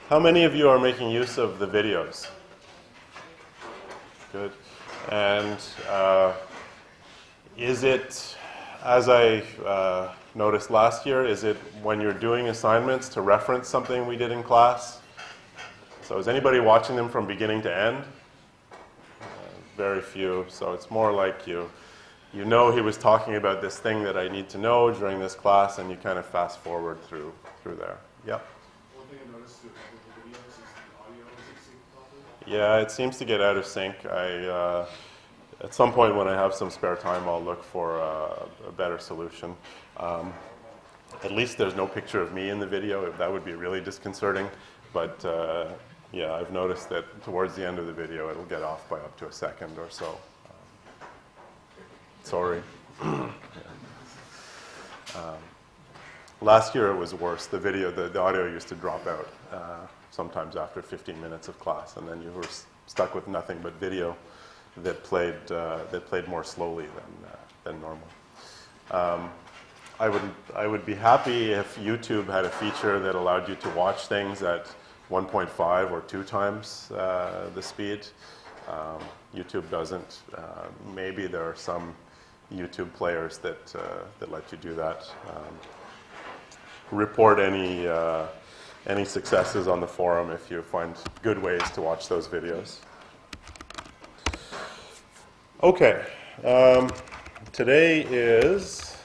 How many of you are making use of the videos? Good. And is it, as I noticed last year, is it when you're doing assignments to reference something we did in class? So is anybody watching them from beginning to end? Very few. So it's more like you know he was talking about this thing that I need to know during this class, and you kind of fast forward through there. Yep. One thing I noticed with the videos is the audio isn't synced properly. Yeah, it seems to get out of sync. At some point when I have some spare time, I'll look for a better solution. At least there's no picture of me in the video. That would be really disconcerting. But yeah, I've noticed that towards the end of the video, it'll get off by up to a second or so. Sorry. Last year it was worse. The audio used to drop out sometimes after 15 minutes of class, and then you were stuck with nothing but video that played more slowly than normal. I would be happy if YouTube had a feature that allowed you to watch things at 1.5 or 2 times the speed. YouTube doesn't. Maybe there are some YouTube players that let you do that. Report any successes on the forum if you find good ways to watch those videos. Okay, today is,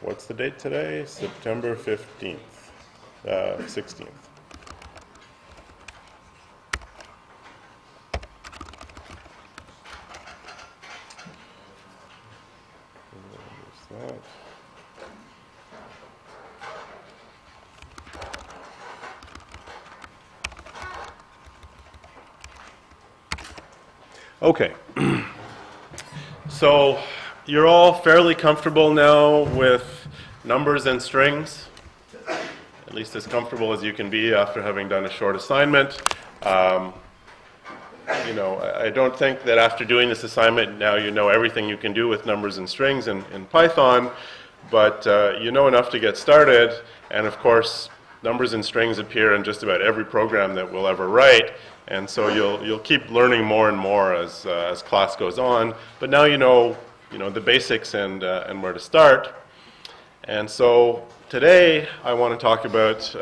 what's the date today? September 15th, 16th. That. Okay, so you're all fairly comfortable now with numbers and strings, at least as comfortable as you can be after having done a short assignment. You know, I don't think that after doing this assignment now you know everything you can do with numbers and strings in Python, but you know enough to get started, and of course numbers and strings appear in just about every program that we'll ever write, and so you'll keep learning more and more as class goes on, but now you know the basics and where to start. And so today I want to talk about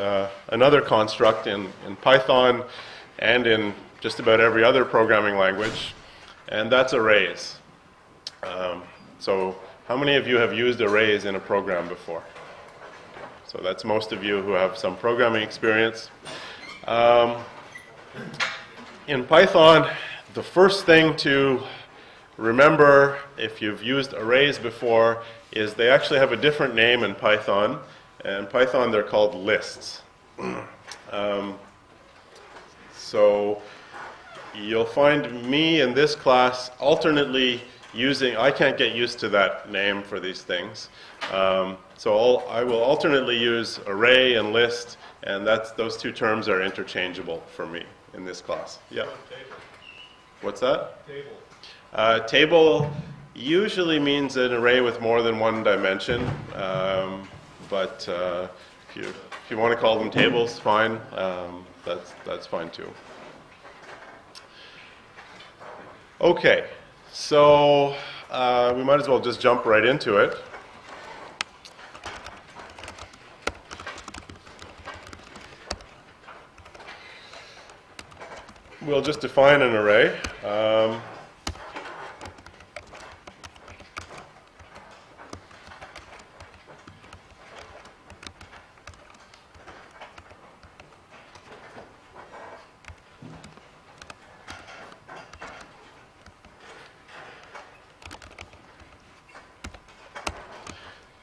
another construct in Python and in just about every other programming language, and that's arrays. So how many of you have used arrays in a program before? So that's most of you who have some programming experience. In Python, the first thing to remember if you've used arrays before is they actually have a different name in Python. In Python they're called lists. So you'll find me in this class alternately using, I can't get used to that name for these things. So I will alternately use array and list, and those two terms are interchangeable for me in this class. Yeah. What's that? Table. Table usually means an array with more than one dimension, but if you want to call them tables, fine. That's fine too. Okay, so we might as well just jump right into it. We'll just define an array.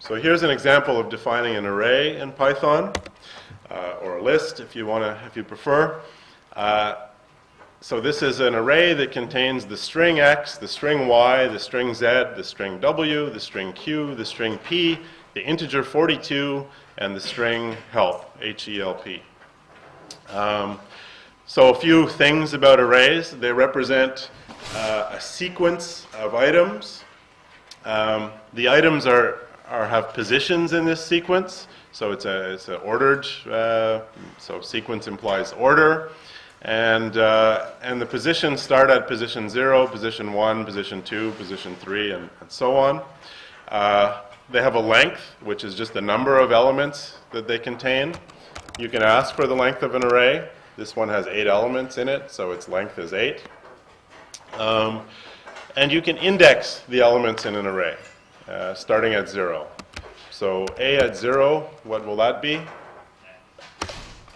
So here's an example of defining an array in Python, or a list if you prefer. So this is an array that contains the string x, the string y, the string z, the string w, the string q, the string p, the integer 42, and the string help, H-E-L-P. So a few things about arrays. They represent a sequence of items. The items have positions in this sequence. So it's a ordered, so sequence implies order. And the positions start at position 0, position 1, position 2, position 3, and so on. They have a length, which is just the number of elements that they contain. You can ask for the length of an array. This one has 8 elements in it, so its length is 8. And you can index the elements in an array, starting at 0. So A at 0, what will that be?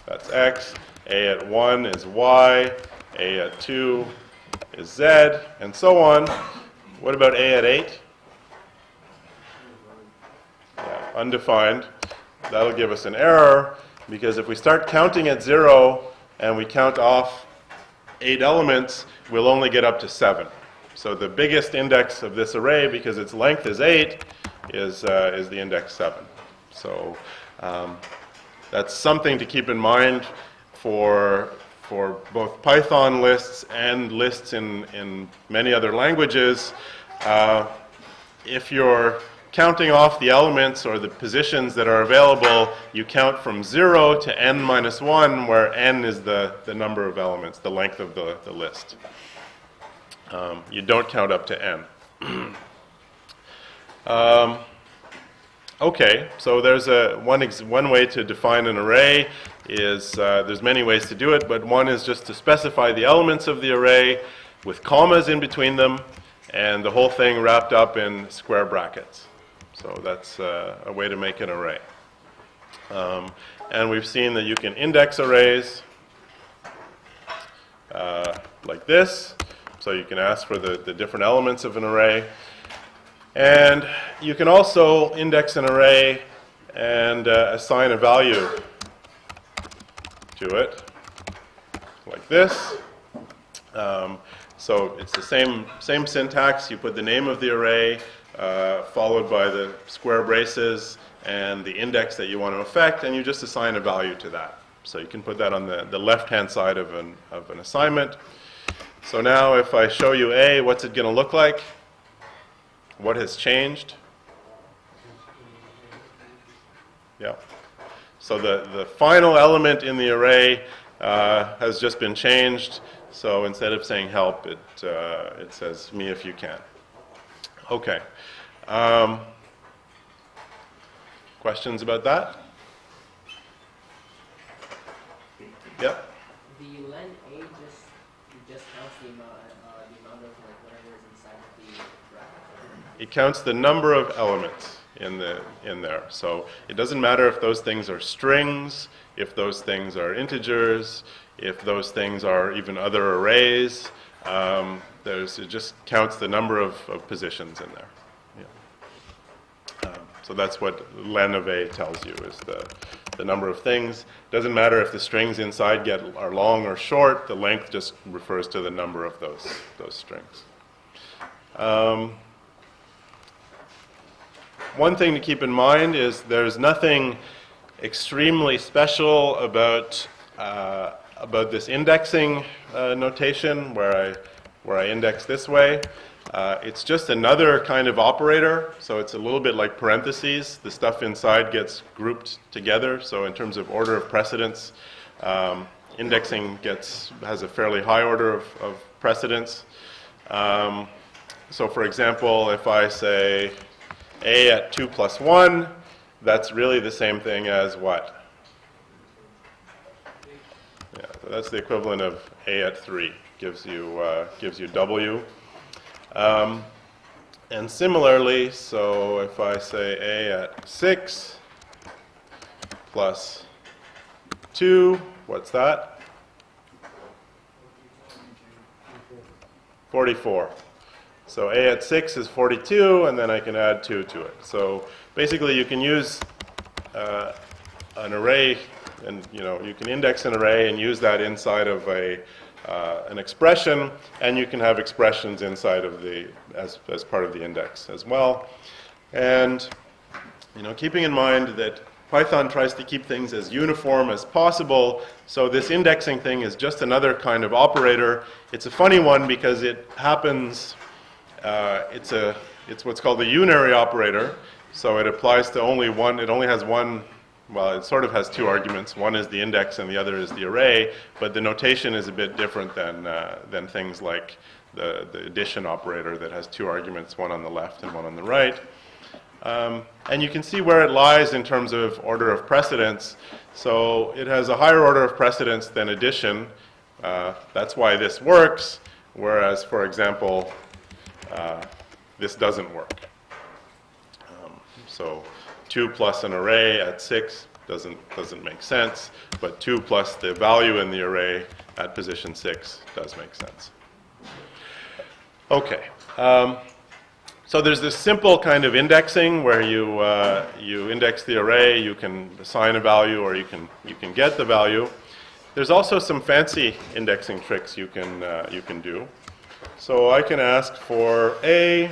That's X. A at 1 is Y. A at 2 is Z, and so on. What about A at 8? Yeah, undefined. That'll give us an error, because if we start counting at 0 and we count off 8 elements, we'll only get up to 7. So the biggest index of this array, because its length is 8, is the index 7. So that's something to keep in mind for both Python lists and lists in many other languages. If you're counting off the elements or the positions that are available, you count from 0 to n minus 1, where n is the number of elements, the length of the list. You don't count up to n. Okay, so there's one way to define an array is, there's many ways to do it, but one is just to specify the elements of the array with commas in between them, and the whole thing wrapped up in square brackets. So that's a way to make an array. And we've seen that you can index arrays like this. So you can ask for the different elements of an array. And you can also index an array and assign a value to it, like this. So it's the same syntax. You put the name of the array, followed by the square braces and the index that you want to affect, and you just assign a value to that. So you can put that on the left-hand side of an assignment. So now if I show you A, what's it going to look like? What has changed? Yeah. So the final element in the array has just been changed. So instead of saying help, it says me if you can. Okay. Questions about that? Yep. The len a just counts the amount of like whatever is inside of the bracket. It counts the number of elements in there. So it doesn't matter if those things are strings, if those things are integers, if those things are even other arrays. It just counts the number of positions in there. Yeah. So that's what len of a tells you, is the number of things. Doesn't matter if the strings inside are long or short. The length just refers to the number of those strings. One thing to keep in mind is there's nothing extremely special about this indexing notation where I index this way. It's just another kind of operator, so it's a little bit like parentheses. The stuff inside gets grouped together, so in terms of order of precedence, indexing has a fairly high order of precedence. So for example, if I say A at 2 plus 1, that's really the same thing as what? Yeah, so that's the equivalent of A at 3, gives you W. And similarly, so if I say A at 6 plus 2, what's that? 44. So A at 6 is 42, and then I can add 2 to it. So basically you can use an array, and you can index an array and use that inside of an expression, and you can have expressions inside of as part of the index as well. And keeping in mind that Python tries to keep things as uniform as possible, so this indexing thing is just another kind of operator. It's a funny one because it happens. It's what's called a unary operator, so it applies to only one. It only has one well, it sort of has two arguments. One is the index and the other is the array, but the notation is a bit different than things like the addition operator that has two arguments, one on the left and one on the right. And you can see where it lies in terms of order of precedence. So it has a higher order of precedence than addition. That's why this works, whereas, for example, this doesn't work. So 2 plus an array at 6 doesn't make sense, but 2 plus the value in the array at position 6 does make sense. Okay. So there's this simple kind of indexing where you index the array, you can assign a value, or you can get the value. There's also some fancy indexing tricks you can do. So I can ask for A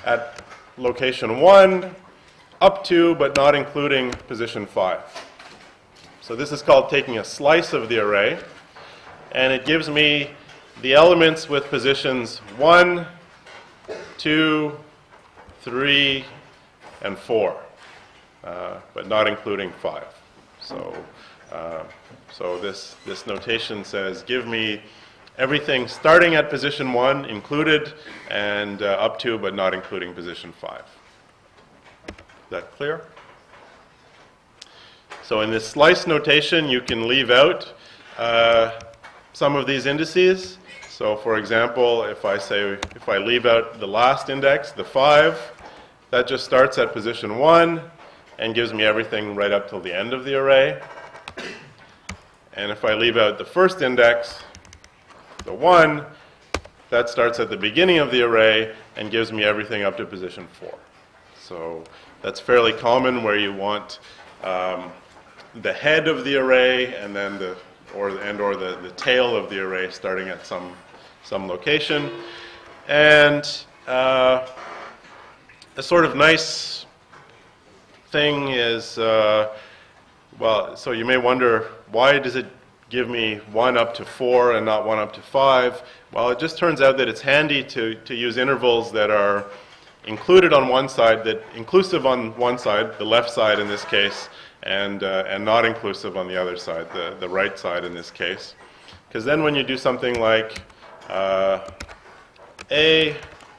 at location 1 up to but not including position 5. So this is called taking a slice of the array, and it gives me the elements with positions 1, 2, 3, and 4, but not including 5. So this notation says, give me everything starting at position 1 included, and up to but not including position 5. Is that clear? So in this slice notation, you can leave out some of these indices. So for example, if I leave out the last index, the 5, that just starts at position 1 and gives me everything right up till the end of the array. And if I leave out the first index, the 1, that starts at the beginning of the array and gives me everything up to position 4. So that's fairly common, where you want the head of the array and then the tail of the array starting at some location. And a sort of nice thing is, well, so you may wonder, why does it give me 1 up to 4 and not 1 up to 5? Well, it just turns out that it's handy to use intervals that are included on one side, inclusive on one side, the left side in this case, and not inclusive on the other side, the right side in this case. Because then when you do something like A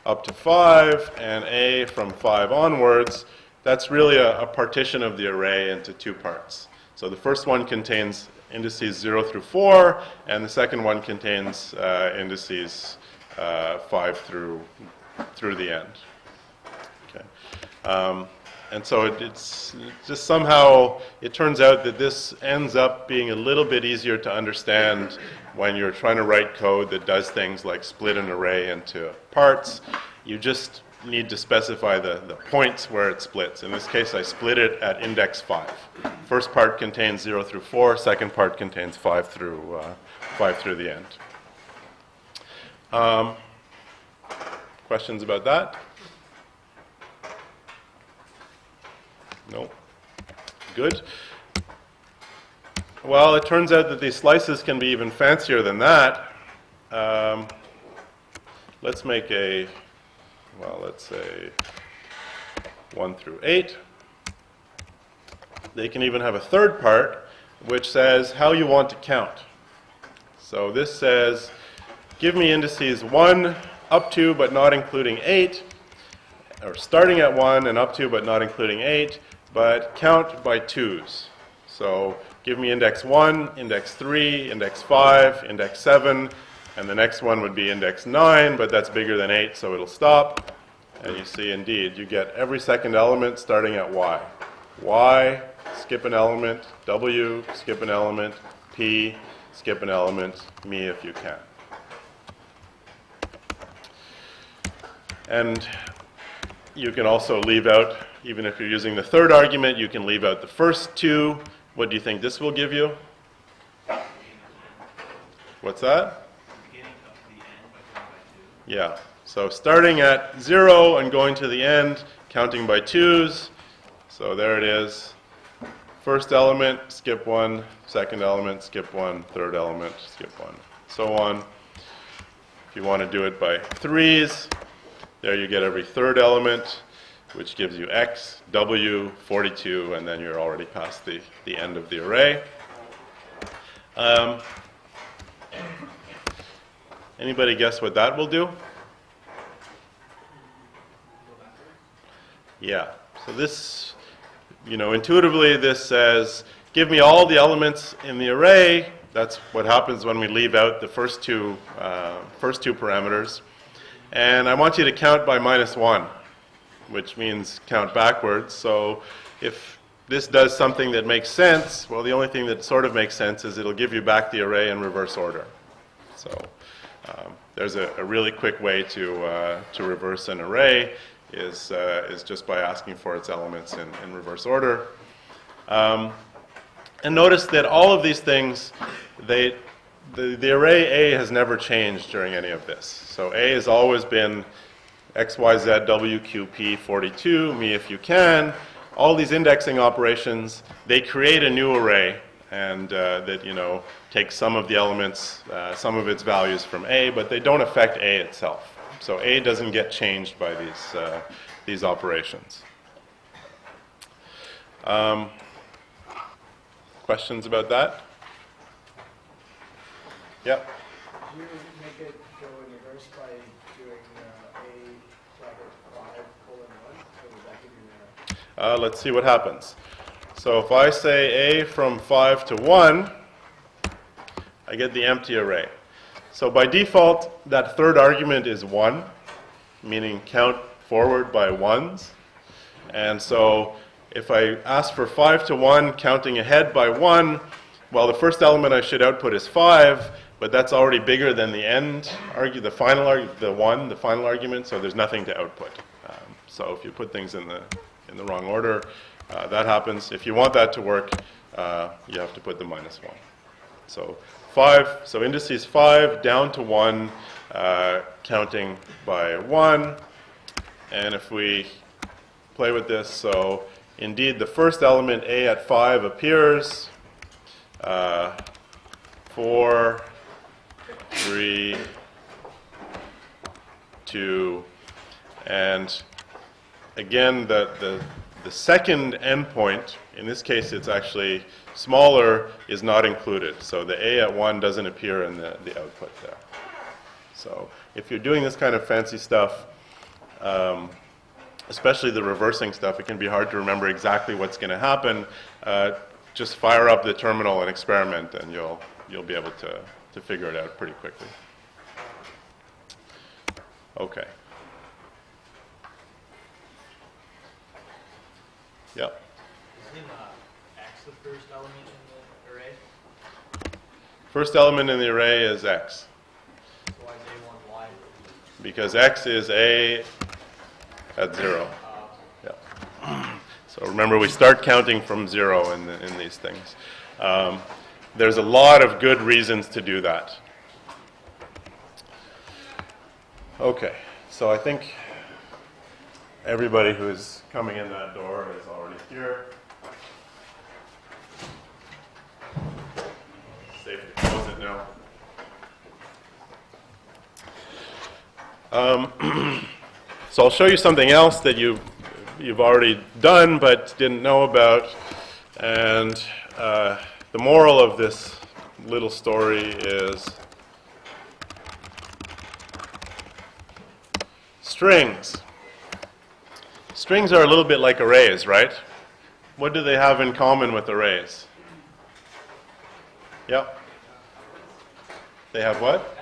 up to 5 and A from 5 onwards, that's really a partition of the array into two parts. So the first one contains indices 0 through 4, and the second one contains indices 5 through the end. Okay. And so it's just somehow, it turns out that this ends up being a little bit easier to understand when you're trying to write code that does things like split an array into parts. You just need to specify the points where it splits. In this case, I split it at index 5. First part contains 0 through 4, second part contains 5 through the end. Questions about that? No? Good. Well, it turns out that these slices can be even fancier than that. Let's make let's say 1 through 8. They can even have a third part, which says how you want to count. So this says, give me indices 1 up to but not including 8, or starting at 1 and up to but not including 8, but count by 2s. So give me index 1, index 3, index 5, index 7, and the next one would be index 9, but that's bigger than 8, so it'll stop. And you see, indeed, you get every second element starting at y. Y, skip an element. W, skip an element. P, skip an element. Me, if you can. And you can also leave out, even if you're using the third argument, you can leave out the first two. What do you think this will give you? What's that? Yeah. So starting at 0 and going to the end, counting by 2s. So there it is. First element, skip 1. Second element, skip 1. Third element, skip 1. So on. If you want to do it by 3s, there you get every third element. which gives you x, w, 42, and then you're already past the end of the array. Anybody guess what that will do? Yeah. So this, intuitively this says, give me all the elements in the array. That's what happens when we leave out the first two parameters. And I want you to count by -1, which means count backwards. So if this does something that makes sense, well, the only thing that sort of makes sense is it'll give you back the array in reverse order. So there's a really quick way to reverse an array is just by asking for its elements in reverse order. And notice that all of these things, the array A has never changed during any of this. So A has always been x, y, z, w, q, p, 42, me if you can. All these indexing operations, they create a new array, and that takes some of the elements, some of its values from A, but they don't affect A itself. So A doesn't get changed by these operations. Questions about that? Yeah. Did you make it go in reverse by doing A bracket 5:1? Or would that give you an error? Let's see what happens. So if I say A from 5 to 1, I get the empty array. So by default, that third argument is 1, meaning count forward by 1s. And so if I ask for 5 to 1, counting ahead by 1, well, the first element I should output is 5, but that's already bigger than the the final argument, so there's nothing to output. So if you put things in the wrong order, that happens. If you want that to work, you have to put the -1. So indices 5 down to 1, counting by 1. And if we play with this, so indeed the first element A at 5 appears. 4, 3, 2, and again the second endpoint, in this case it's actually smaller, is not included. So the A at 1 doesn't appear in the output there. So if you're doing this kind of fancy stuff, especially the reversing stuff, it can be hard to remember exactly what's going to happen. Just fire up the terminal and experiment, and you'll be able to figure it out pretty quickly. Okay. Yep. Isn't X the first element in the array? First element in the array is X, So why is A1 Y? because X is A at 0. Yeah. So remember, we start counting from 0 in these things. There's a lot of good reasons to do that. Okay, so I think everybody who's coming in that door is already here. Safe to close it now. So I'll show you something else that you've already done but didn't know about, and the moral of this little story is strings. Strings are a little bit like arrays, right? What do they have in common with arrays? Yep. They have what?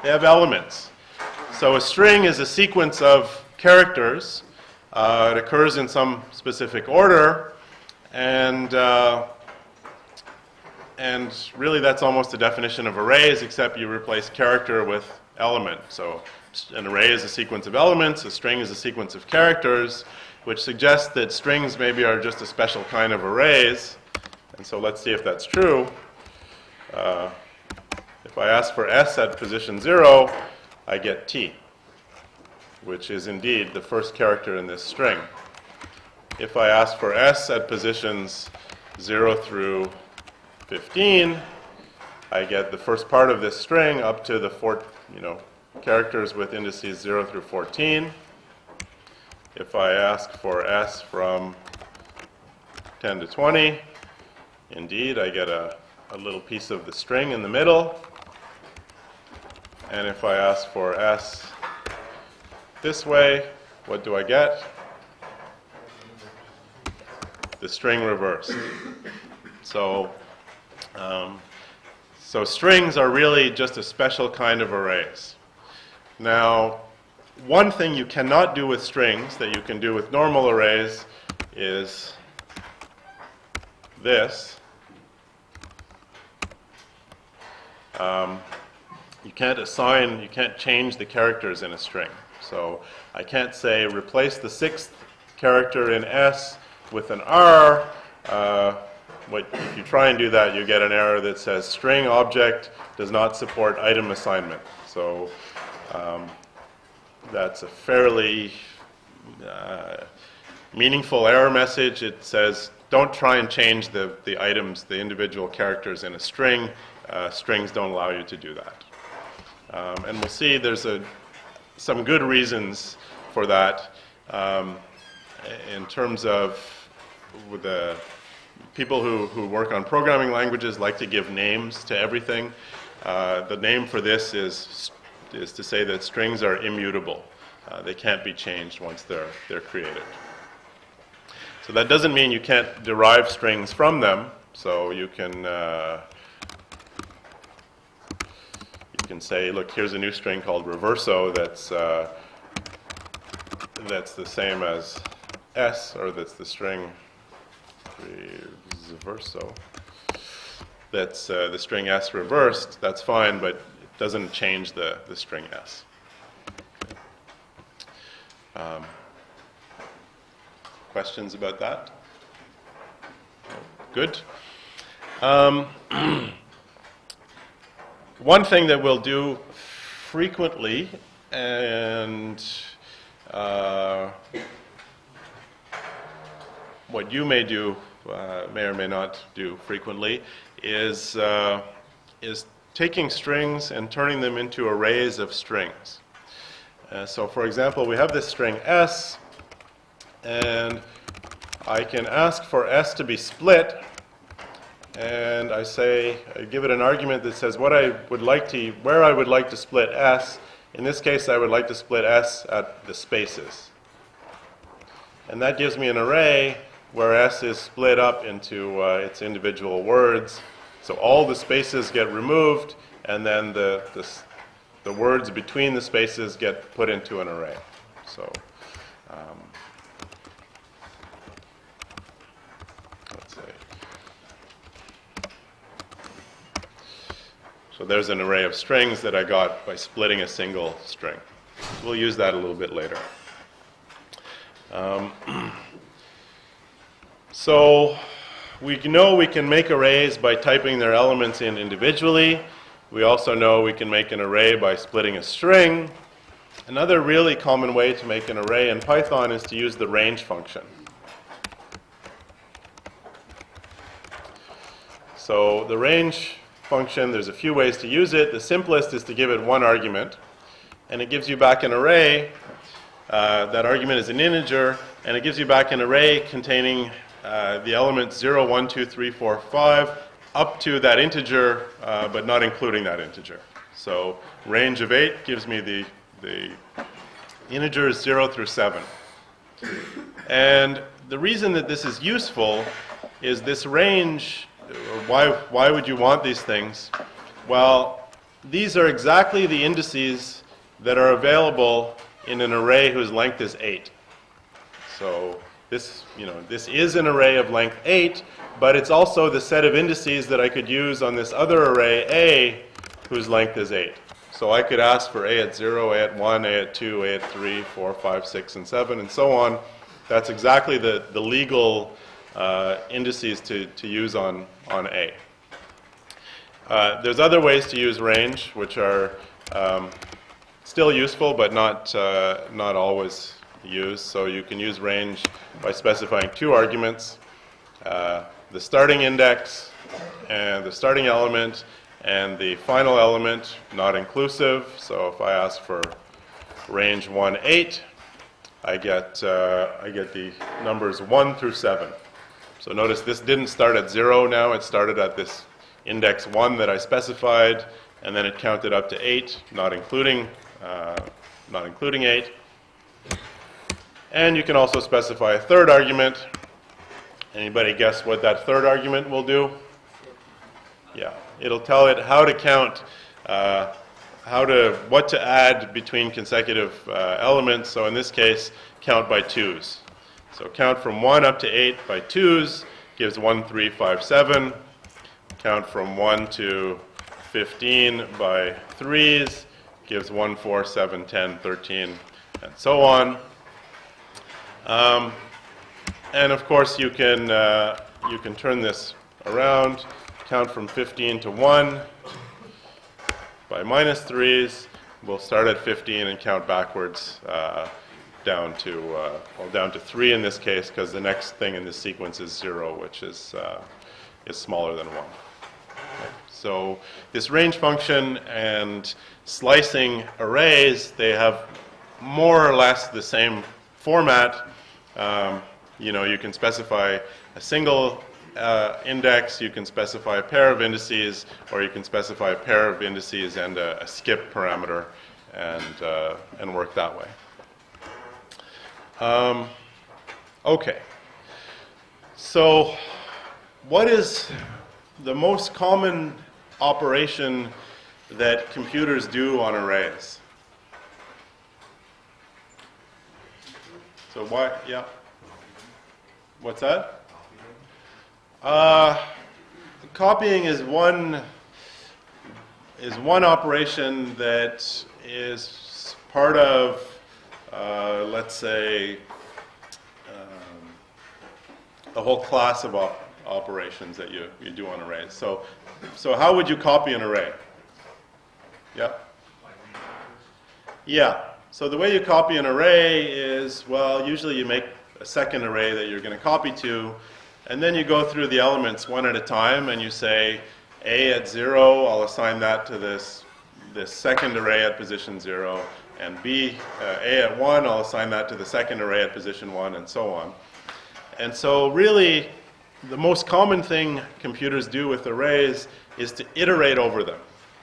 They have elements. So a string is a sequence of characters. It occurs in some specific order, and really that's almost the definition of arrays, except you replace character with element. So an array is a sequence of elements, a string is a sequence of characters, which suggests that strings maybe are just a special kind of arrays. And so let's see if that's true. If I ask for S at position 0, I get T, which is indeed the first character in this string. If I ask for S at positions 0 through 15, I get the first part of this string up to the characters with indices 0 through 14. if I ask for S from 10 to 20, indeed, I get a little piece of the string in the middle. And if I ask for S this way, what do I get? The string reversed. So strings are really just a special kind of arrays. Now, one thing you cannot do with strings that you can do with normal arrays is this. You can't change the characters in a string. So I can't say replace the 6th character in S with an R. If you try and do that, you get an error that says string object does not support item assignment. So that's a fairly meaningful error message. It says don't try and change the items, the individual characters in a string. Strings don't allow you to do that. And we'll see there's some good reasons for that in terms of the people who work on programming languages like to give names to everything. The name for this is to say that strings are immutable. They can't be changed once they're created. So that doesn't mean you can't derive strings from them. So you can say, look, here's a new string called reverso that's the same as S, or that's the string reverso. That's the string S reversed. That's fine, but it doesn't change the string S. Questions about that? Good. One thing that we'll do frequently, and what you may do, may or may not do frequently, is taking strings and turning them into arrays of strings. So for example, we have this string S, and I can ask for S to be split, and I give it an argument that says where I would like to split S. In this case, I would like to split S at the spaces. And that gives me an array where S is split up into its individual words. So all the spaces get removed, and then the words between the spaces get put into an array. So let's see. So there's an array of strings that I got by splitting a single string. We'll use that a little bit later. So we know we can make arrays by typing their elements in individually. We also know we can make an array by splitting a string. Another really common way to make an array in Python is to use the range function. So the range function, there's a few ways to use it. The simplest is to give it one argument, and it gives you back an array. That argument is an integer, and it gives you back an array containing the elements 0, 1, 2, 3, 4, 5, up to that integer, but not including that integer. So range of 8 gives me the integers 0 through 7. And the reason that this is useful is this range. Why would you want these things? Well, these are exactly the indices that are available in an array whose length is 8. So this is an array of length 8, but it's also the set of indices that I could use on this other array A whose length is 8. So I could ask for A at 0, A at 1, A at 2, A at 3, 4, 5, 6, and 7, and so on. That's exactly the legal indices to use on A. There's other ways to use range, which are still useful, but not always used. So you can use range by specifying two arguments, the starting index and the starting element, and the final element, not inclusive. So if I ask for range 1, 8, I get the numbers 1 through 7. So notice this didn't start at 0 now, it started at this index 1 that I specified, and then it counted up to 8, not including 8. And you can also specify a third argument. Anybody guess what that third argument will do? Yeah, it'll tell it how to count, what to add between consecutive elements. So in this case, count by 2s. So count from 1 up to 8 by 2s gives 1, 3, 5, 7. Count from 1 to 15 by 3s gives 1, 4, 7, 10, 13, and so on. And of course, you can turn this around. Count from 15 to 1 by minus 3s. We'll start at 15 and count backwards down to 3 in this case, because the next thing in this sequence is 0, which is smaller than 1. Okay. So this range function and slicing arrays, they have more or less the same format. You can specify a single index, you can specify a pair of indices, or you can specify a pair of indices and a skip parameter, and work that way. Okay. So what is the most common operation that computers do on arrays? So why? Yeah. What's that? Copying is one operation that is part of, let's say, a whole class of operations that you do on arrays. So how would you copy an array? Yeah. Yeah. So the way you copy an array is, well, usually you make a second array that you're going to copy to, and then you go through the elements one at a time, and you say, A at 0, I'll assign that to this second array at position 0, and A at 1, I'll assign that to the second array at position 1, and so on. And so really, the most common thing computers do with arrays is to iterate over them,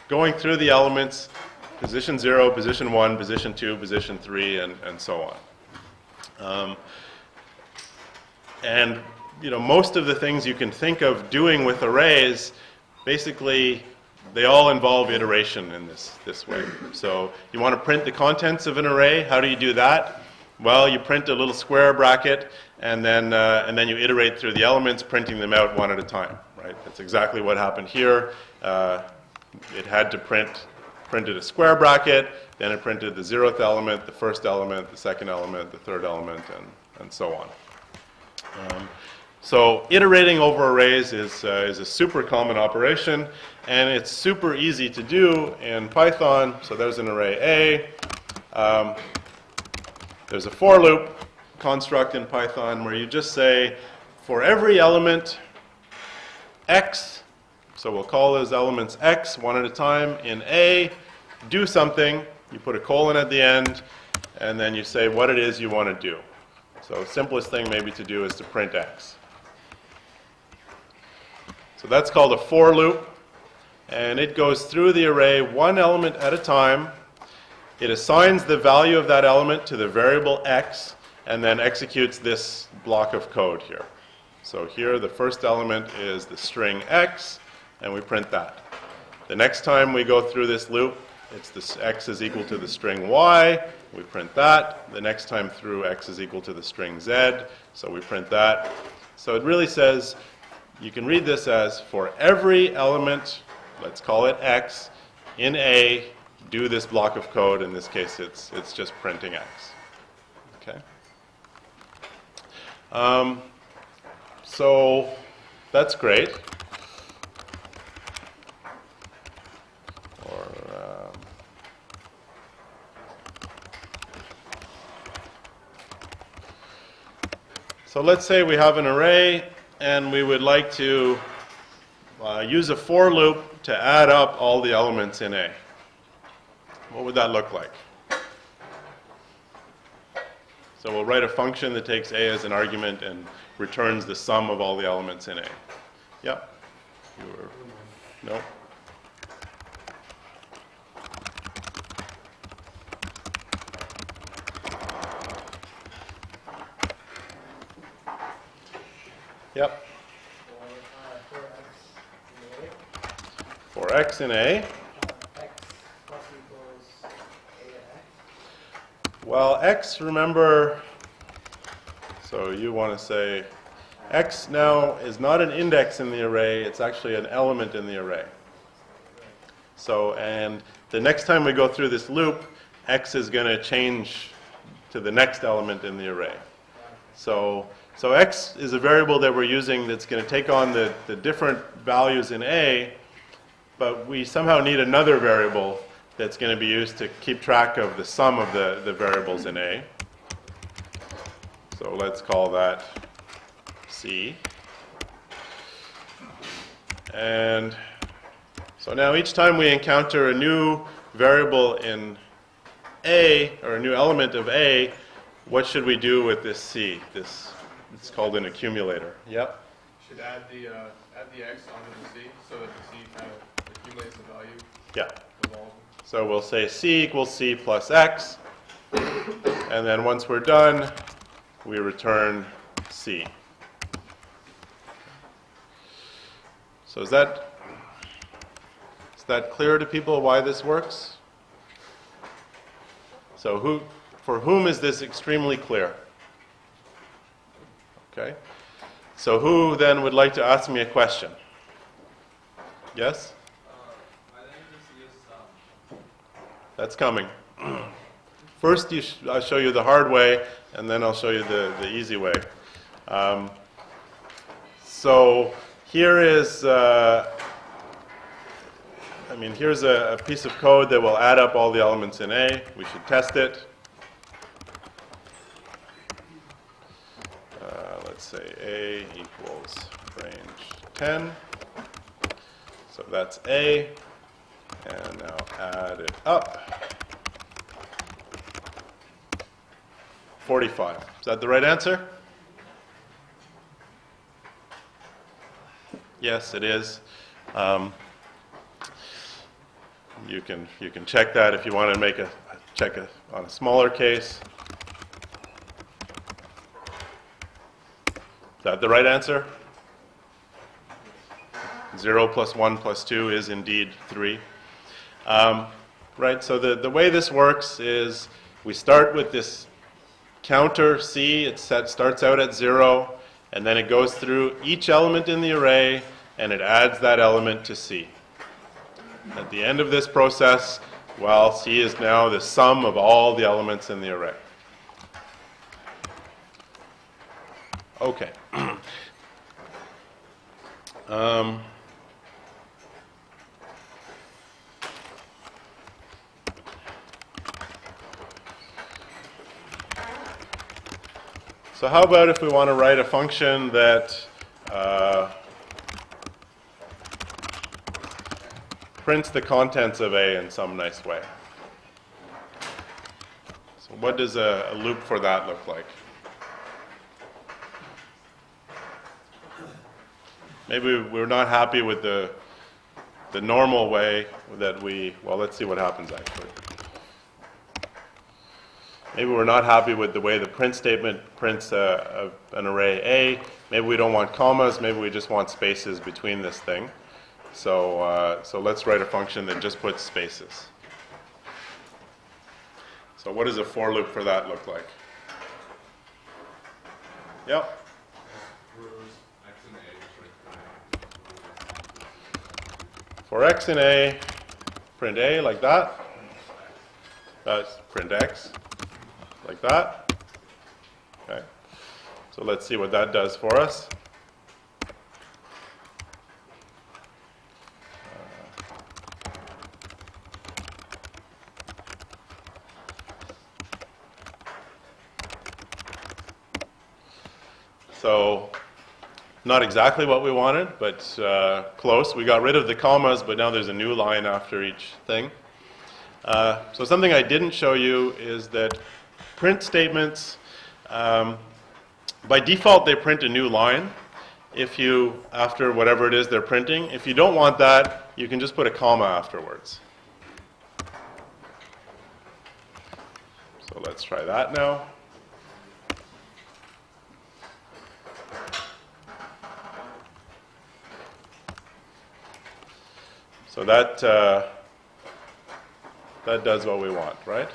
going through the elements, position 0, position 1, position 2, position 3, and so on. And most of the things you can think of doing with arrays, basically, they all involve iteration in this way. So you want to print the contents of an array. How do you do that? Well, you print a little square bracket, and then you iterate through the elements, printing them out one at a time. Right? That's exactly what happened here. It had to printed a square bracket, then it printed the 0th element, the first element, the second element, the third element, and so on. So iterating over arrays is a super common operation, and it's super easy to do in Python. So there's an array A. There's a for loop construct in Python where you just say, for every element x, so we'll call those elements x one at a time in A, do something. You put a colon at the end, and then you say what it is you want to do. So simplest thing maybe to do is to print x. So that's called a for loop, and it goes through the array one element at a time. It assigns the value of that element to the variable x, and then executes this block of code here. So here the first element is the string x, and we print that. The next time we go through this loop, it's this x is equal to the string y, we print that. The next time through, x is equal to the string z, so we print that. So it really says, you can read this as, for every element, let's call it x, in A, do this block of code. In this case, it's just printing x. Okay. So that's great. So let's say we have an array, and we would like to use a for loop to add up all the elements in A. What would that look like? So we'll write a function that takes a as an argument and returns the sum of all the elements in a. Yep. You were, no. Yep. For x in a. X plus equals a of x. Well, x, remember, so you want to say x now is not an index in the array, it's actually an element in the array. So, and the next time we go through this loop, x is going to change to the next element in the array. So x is a variable that we're using that's going to take on the different values in a, but we somehow need another variable that's going to be used to keep track of the sum of the variables in a. So let's call that c. And so now each time we encounter a new variable in a, or a new element of a, what should we do with this c? It's called an accumulator. Yep. Should add the x onto the c so that the c kind of accumulates the value Yeah. of all of them. So we'll say c equals c plus x, and then once we're done, we return c. So is that clear to people why this works? So for whom is this extremely clear? Okay. So who then would like to ask me a question? Yes? That's coming. First, I'll show you the hard way, and then I'll show you the easy way. So here is, here's a piece of code that will add up all the elements in A. We should test it. Let's say A equals range 10. So that's A. And now add it up. 45. Is that the right answer? Yes, it is. You can check that if you want to make check on a smaller case. Is that the right answer? 0 plus 1 plus 2 is indeed 3. Right, so the way this works is we start with this counter c. It starts out at 0, and then it goes through each element in the array, and it adds that element to c. At the end of this process, well, c is now the sum of all the elements in the array. Okay. So how about if we want to write a function that prints the contents of A in some nice way? So what does a loop for that look like? Maybe we're not happy with the normal way that well, let's see what happens actually. Maybe we're not happy with the way the print statement prints an array A. Maybe we don't want commas. Maybe we just want spaces between this thing. So let's write a function that just puts spaces. So what does a for loop for that look like? Yep. For x in A, print A like that. That's print x like that. Okay. So let's see what that does for us. So not exactly what we wanted, but close. We got rid of the commas, but now there's a new line after each thing. So something I didn't show you is that print statements By default, they print a new line. If you, after whatever it is they're printing, if you don't want that, you can just put a comma afterwards. So let's try that now. So that does what we want, right?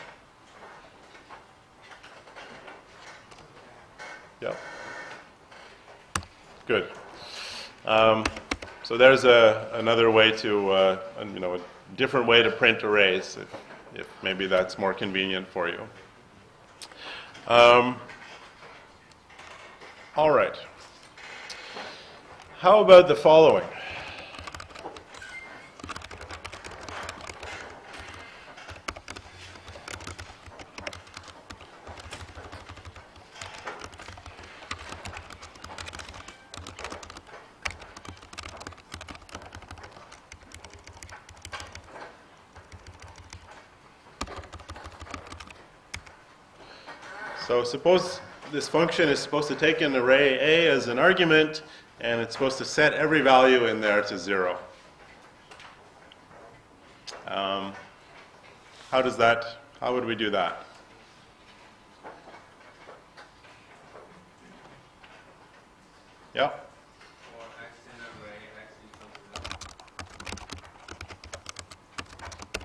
Yep. Good. So there's another way to, a different way to print arrays, if maybe that's more convenient for you. All right. How about the following? So suppose this function is supposed to take an array A as an argument, and it's supposed to set every value in there to 0. How would we do that? Yeah? For x in array, x equals 0.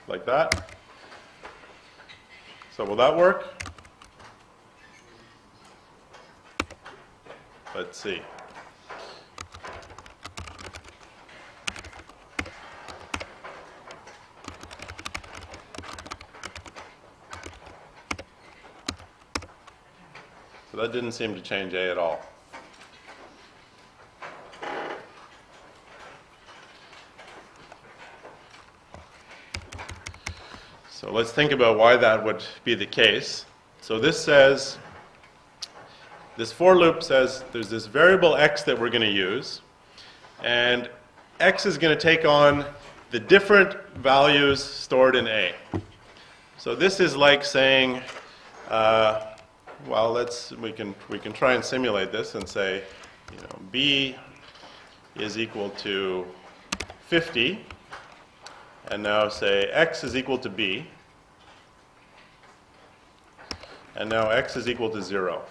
Like that? So will that work? Let's see. So that didn't seem to change A at all. So let's think about why that would be the case. So this says, this for loop says there's this variable x that we're going to use, and x is going to take on the different values stored in A. So this is like saying, well, we can try and simulate this and say, b is equal to 50, and now say x is equal to b, and now x is equal to 0.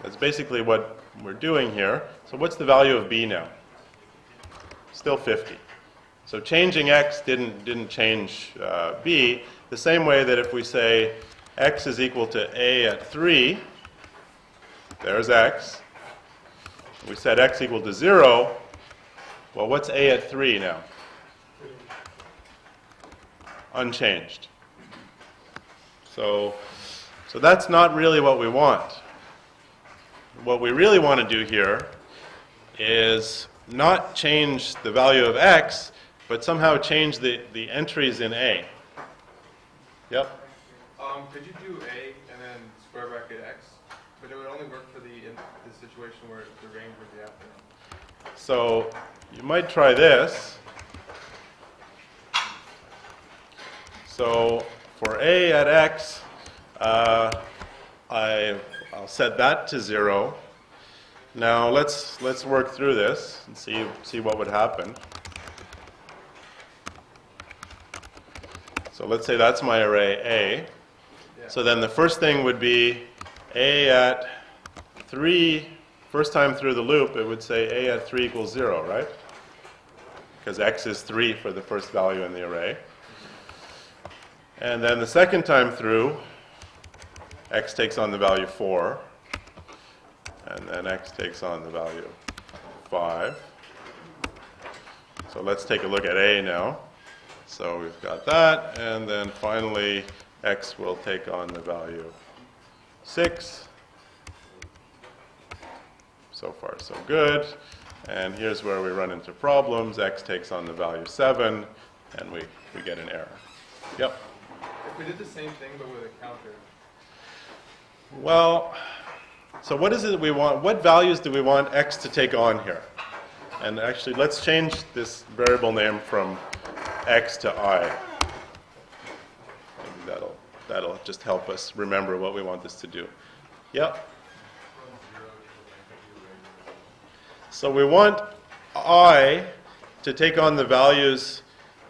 That's basically what we're doing here. So what's the value of b now? Still 50. So changing x didn't change b. The same way that if we say x is equal to a at 3, there's x. We set x equal to 0. Well, what's a at 3 now? Unchanged. So that's not really what we want. What we really want to do here is not change the value of x, but somehow change the entries in A. Yep? Could you do a and then square bracket x? But it would only work for the situation where the range would be after. So you might try this. So for a at x, I'll set that to 0. Now let's work through this and see what would happen. So let's say that's my array A. Yeah. So then the first thing would be A at 3. First time through the loop, it would say A at 3 equals 0, right? Because x is 3 for the first value in the array. And then the second time through, x takes on the value 4. And then x takes on the value 5. So let's take a look at A now. So we've got that, and then finally x will take on the value 6. So far so good. And here's where we run into problems. X takes on the value 7, and we get an error. Yep? If we did the same thing but with a counter. Well, so what is it we want? What values do we want x to take on here? And actually, let's change this variable name from x to I. Maybe that'll That'll just help us remember what we want this to do. Yep. So we want I to take on the values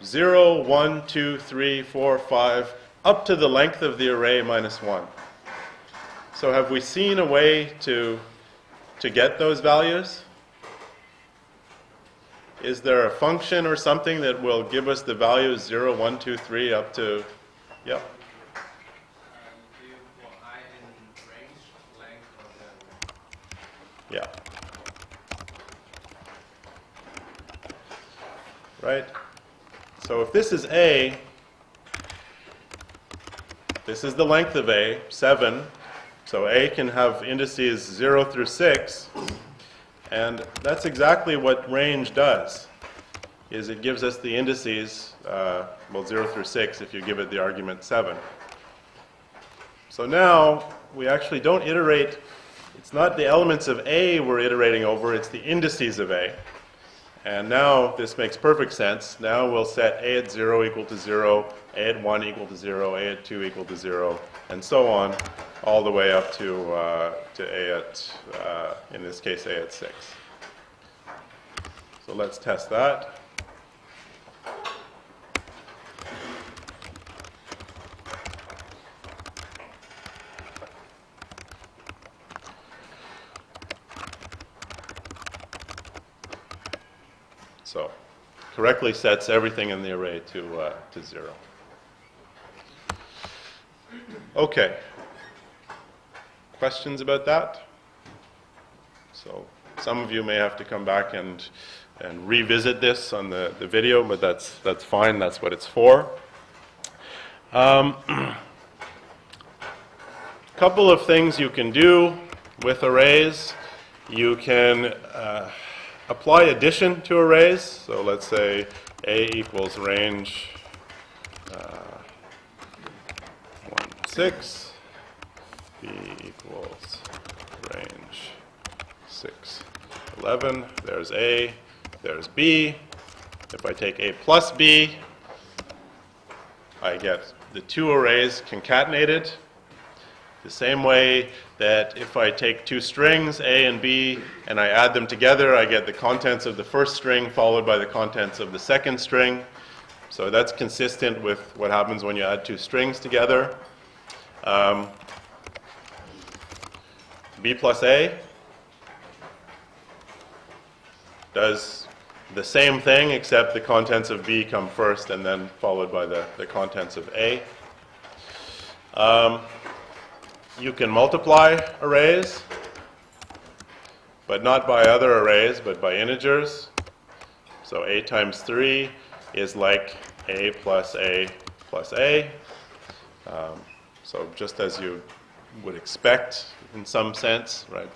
0, 1, 2, 3, 4, 5, up to the length of the array minus 1. So have we seen a way to get those values? Is there a function or something that will give us the values 0, 1, 2, 3 up to, yep? I in range, length of Yeah. Right? So if this is A, this is the length of A, 7. So A can have indices 0 through 6. And that's exactly what range does, is it gives us the indices, 0 through 6 if you give it the argument 7. So now we actually don't iterate, it's not the elements of A we're iterating over, it's the indices of A. And now this makes perfect sense. Now we'll set A at 0 equal to 0, A at 1 equal to 0, A at 2 equal to 0, and so on, all the way up to A at, in this case, A at 6. So let's test that. So correctly sets everything in the array to 0. Okay. Questions about that? So some of you may have to come back and revisit this on the video, but that's fine. That's what it's for. Couple of things you can do with arrays. You can apply addition to arrays. So let's say A equals range 1, 6. B equals range 6, 11. There's A, there's B. If I take A plus B, I get the two arrays concatenated. The same way that if I take two strings, A and B, and I add them together, I get the contents of the first string followed by the contents of the second string. So that's consistent with what happens when you add two strings together. B plus A does the same thing, except the contents of B come first and then followed by the contents of A. You can multiply arrays, but not by other arrays, but by integers. So A times 3 is like A plus A plus A. So just as you would expect in some sense, right?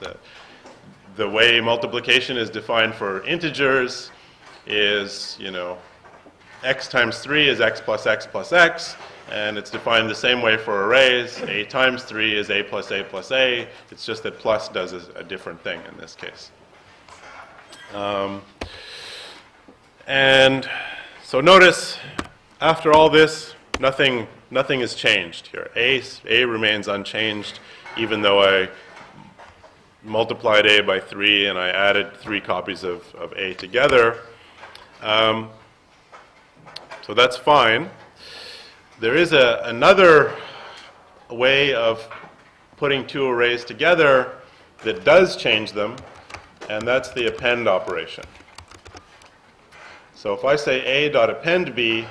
The way multiplication is defined for integers is, x times 3 is x plus x plus x, and it's defined the same way for arrays. A times 3 is A plus A plus A. It's just that plus does a different thing in this case. And so notice, after all this, nothing has changed here. A remains unchanged, even though I multiplied A by 3 and I added 3 copies of A together. So that's fine. There is another way of putting two arrays together that does change them, and that's the append operation. So if I say A dot append B,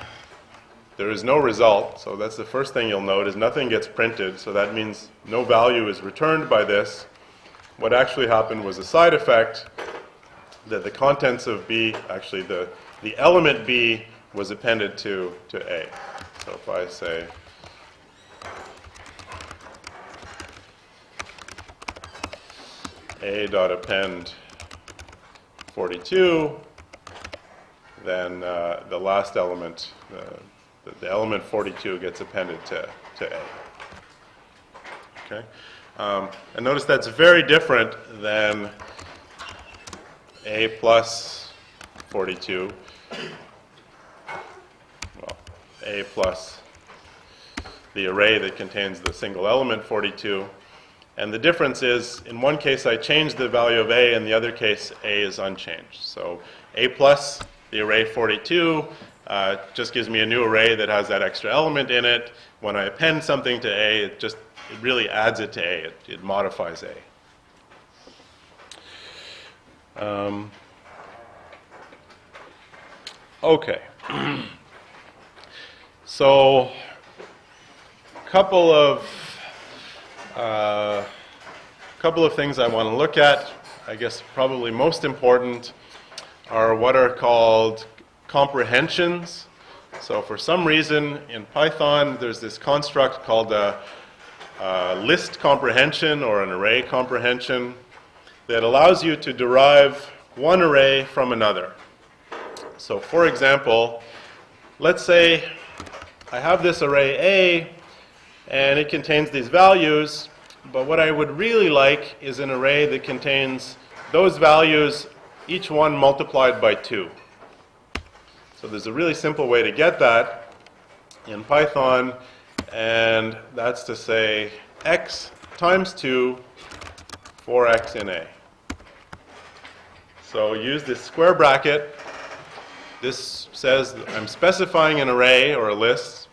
there is no result. So that's the first thing you'll note, is nothing gets printed. So that means no value is returned by this. What actually happened was a side effect, that the contents of B, actually the element B was appended to A. So if I say A dot append 42, then the last element, the element 42 gets appended to A. Okay? And notice that's very different than A plus 42. Well, A plus the array that contains the single element 42. And the difference is, in one case I change the value of A, in the other case A is unchanged. So A plus the array 42 just gives me a new array that has that extra element in it. When I append something to A, it really adds it to A. It modifies A. Okay. So, couple of things I want to look at. I guess probably most important are what are called comprehensions. So for some reason in Python there's this construct called a list comprehension or an array comprehension that allows you to derive one array from another. So for example, let's say I have this array A and it contains these values, but what I would really like is an array that contains those values, each one multiplied by 2. So there's a really simple way to get that in Python, and that's to say x times 2 for x in A. So use this square bracket. This says I'm specifying an array or a list,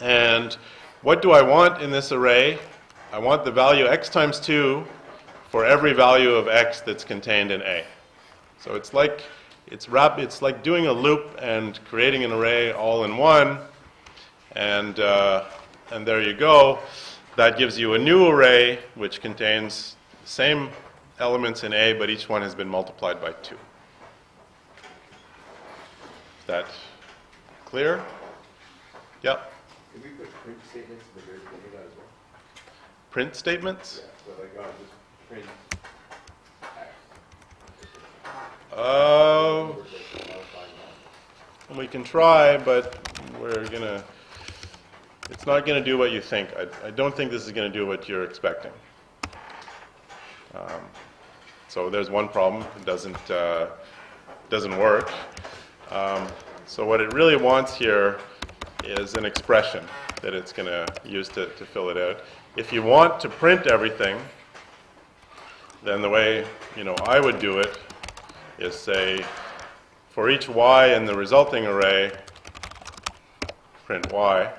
and what do I want in this array? I want the value x times 2 for every value of x that's contained in A. So it's like doing a loop and creating an array all in one, and there you go. That gives you a new array which contains the same elements in A, but each one has been multiplied by 2. Is that clear? Yep. Can we put print statements in the very beginning of that as well? Print statements? Yeah, so like, just print X. We can try, but it's not gonna do what you think. I don't think this is gonna do what you're expecting. So there's one problem. It doesn't work. So what it really wants here is an expression that it's going to use to fill it out. If you want to print everything, then the way I would do it is say, for each y in the resulting array, print y.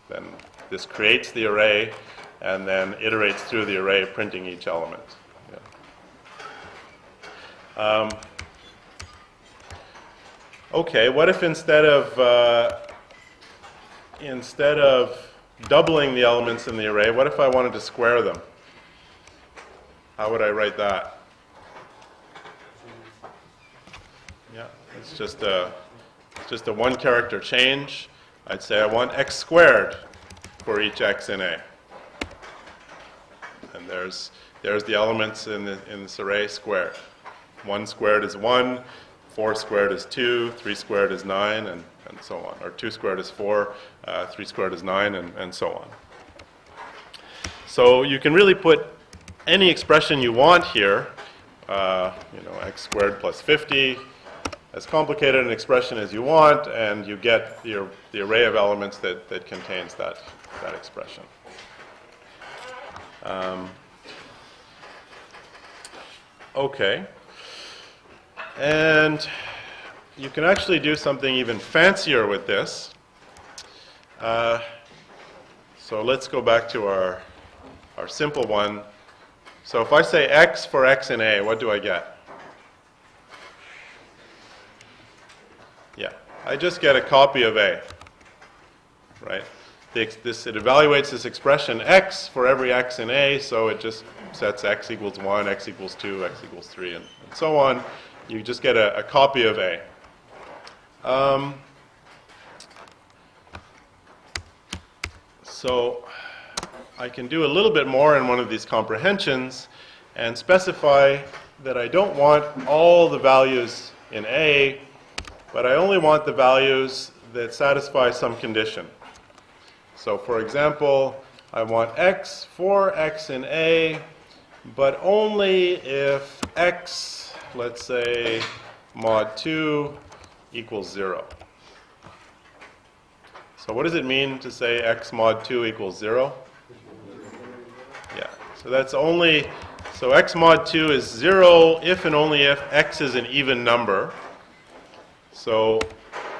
Then this creates the array and then iterates through the array, printing each element. Yeah. Okay, what if instead of doubling the elements in the array, what if I wanted to square them? How would I write that? Yeah, it's just a one character change. I'd say I want x squared for each x in A. And there's the elements in this array squared. 1 squared is 1. 4 squared is 2, 3 squared is 9, and so on. Or 2 squared is 4, 3 squared is 9, and so on. So you can really put any expression you want here, x squared plus 50, as complicated an expression as you want, and you get the array of elements that contains that expression. Okay. And you can actually do something even fancier with this. So let's go back to our simple one. So if I say x for x in A, what do I get? Yeah, I just get a copy of A, right? It evaluates this expression x for every x in A, so it just sets x equals 1, x equals 2, x equals 3, and so on. You just get a copy of A. So I can do a little bit more in one of these comprehensions and specify that I don't want all the values in A, but I only want the values that satisfy some condition. So for example, I want x for x in A, but only if x, let's say, mod 2 equals 0. So what does it mean to say x mod 2 equals 0? Yeah, so that's only, so x mod 2 is 0 if and only if x is an even number. So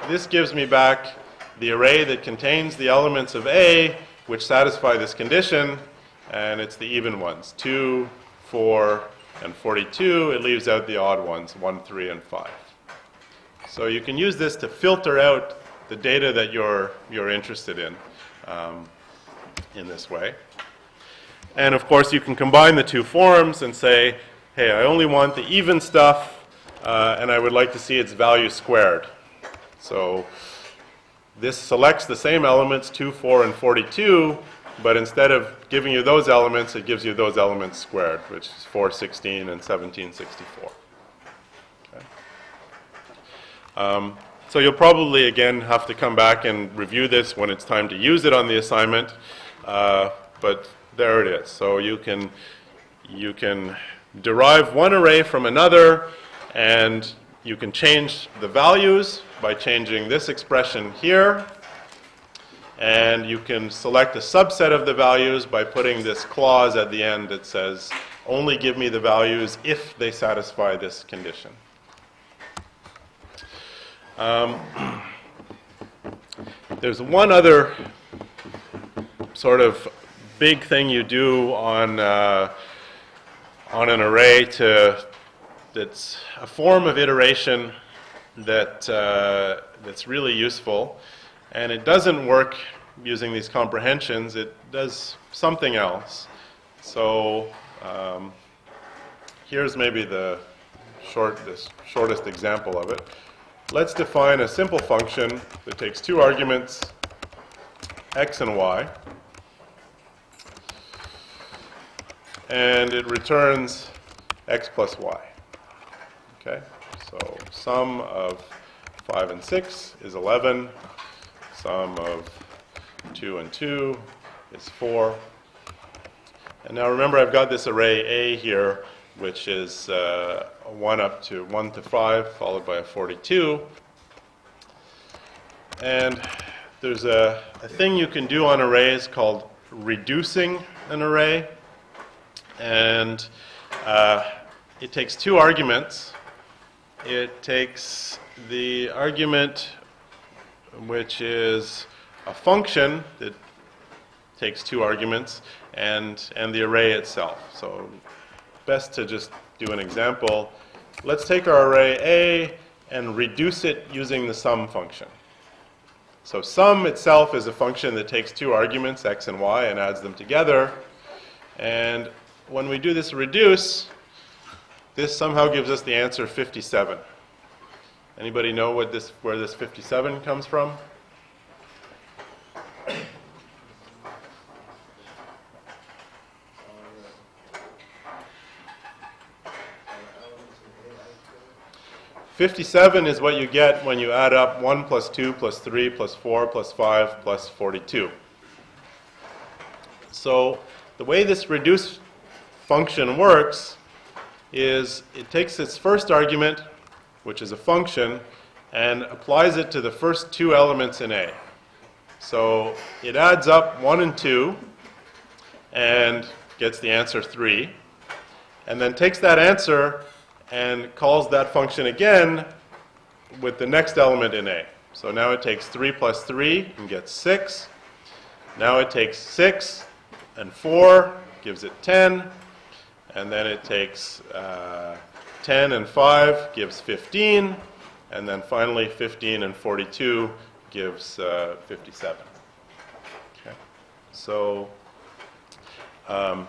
this gives me back the array that contains the elements of A which satisfy this condition, and it's the even ones, 2, 4, and 42. It leaves out the odd ones, 1, 3, and 5. So you can use this to filter out the data that you're interested in this way. And of course, you can combine the two forms and say, hey, I only want the even stuff, and I would like to see its value squared. So this selects the same elements, 2, 4, and 42, but instead of giving you those elements, it gives you those elements squared, which is 416 and 1764. Okay. So you'll probably, again, have to come back and review this when it's time to use it on the assignment, but there it is. So you can derive one array from another, and you can change the values by changing this expression here, and you can select a subset of the values by putting this clause at the end that says, only give me the values if they satisfy this condition. There's one other sort of big thing you do on an array that's a form of iteration that's really useful, and it doesn't work using these comprehensions. It does something else. So here's maybe the shortest example of it. Let's define a simple function that takes two arguments, x and y, and it returns x plus y. Okay, so sum of 5 and 6 is 11, sum of 2 and 2 is 4. And now remember, I've got this array A here, which is 1 to 5, followed by a 42. And there's a thing you can do on arrays called reducing an array. And it takes two arguments. It takes the argument, which is a function that takes two arguments, and the array itself. So best to just do an example. Let's take our array A and reduce it using the sum function. So sum itself is a function that takes two arguments, x and y, and adds them together. And when we do this reduce, this somehow gives us the answer 57. Anybody know where this 57 comes from? $57 is what you get when you add up 1 plus 2 plus 3 plus 4 plus 5 plus 42. So the way this reduce function works is it takes its first argument, which is a function, and applies it to the first two elements in A. So it adds up 1 and 2 and gets the answer 3, and then takes that answer and calls that function again with the next element in A. So now it takes 3 plus 3 and gets 6. Now it takes 6 and 4, gives it 10. And then it takes 10 and 5, gives 15. And then finally 15 and 42 gives 57. Okay. So, all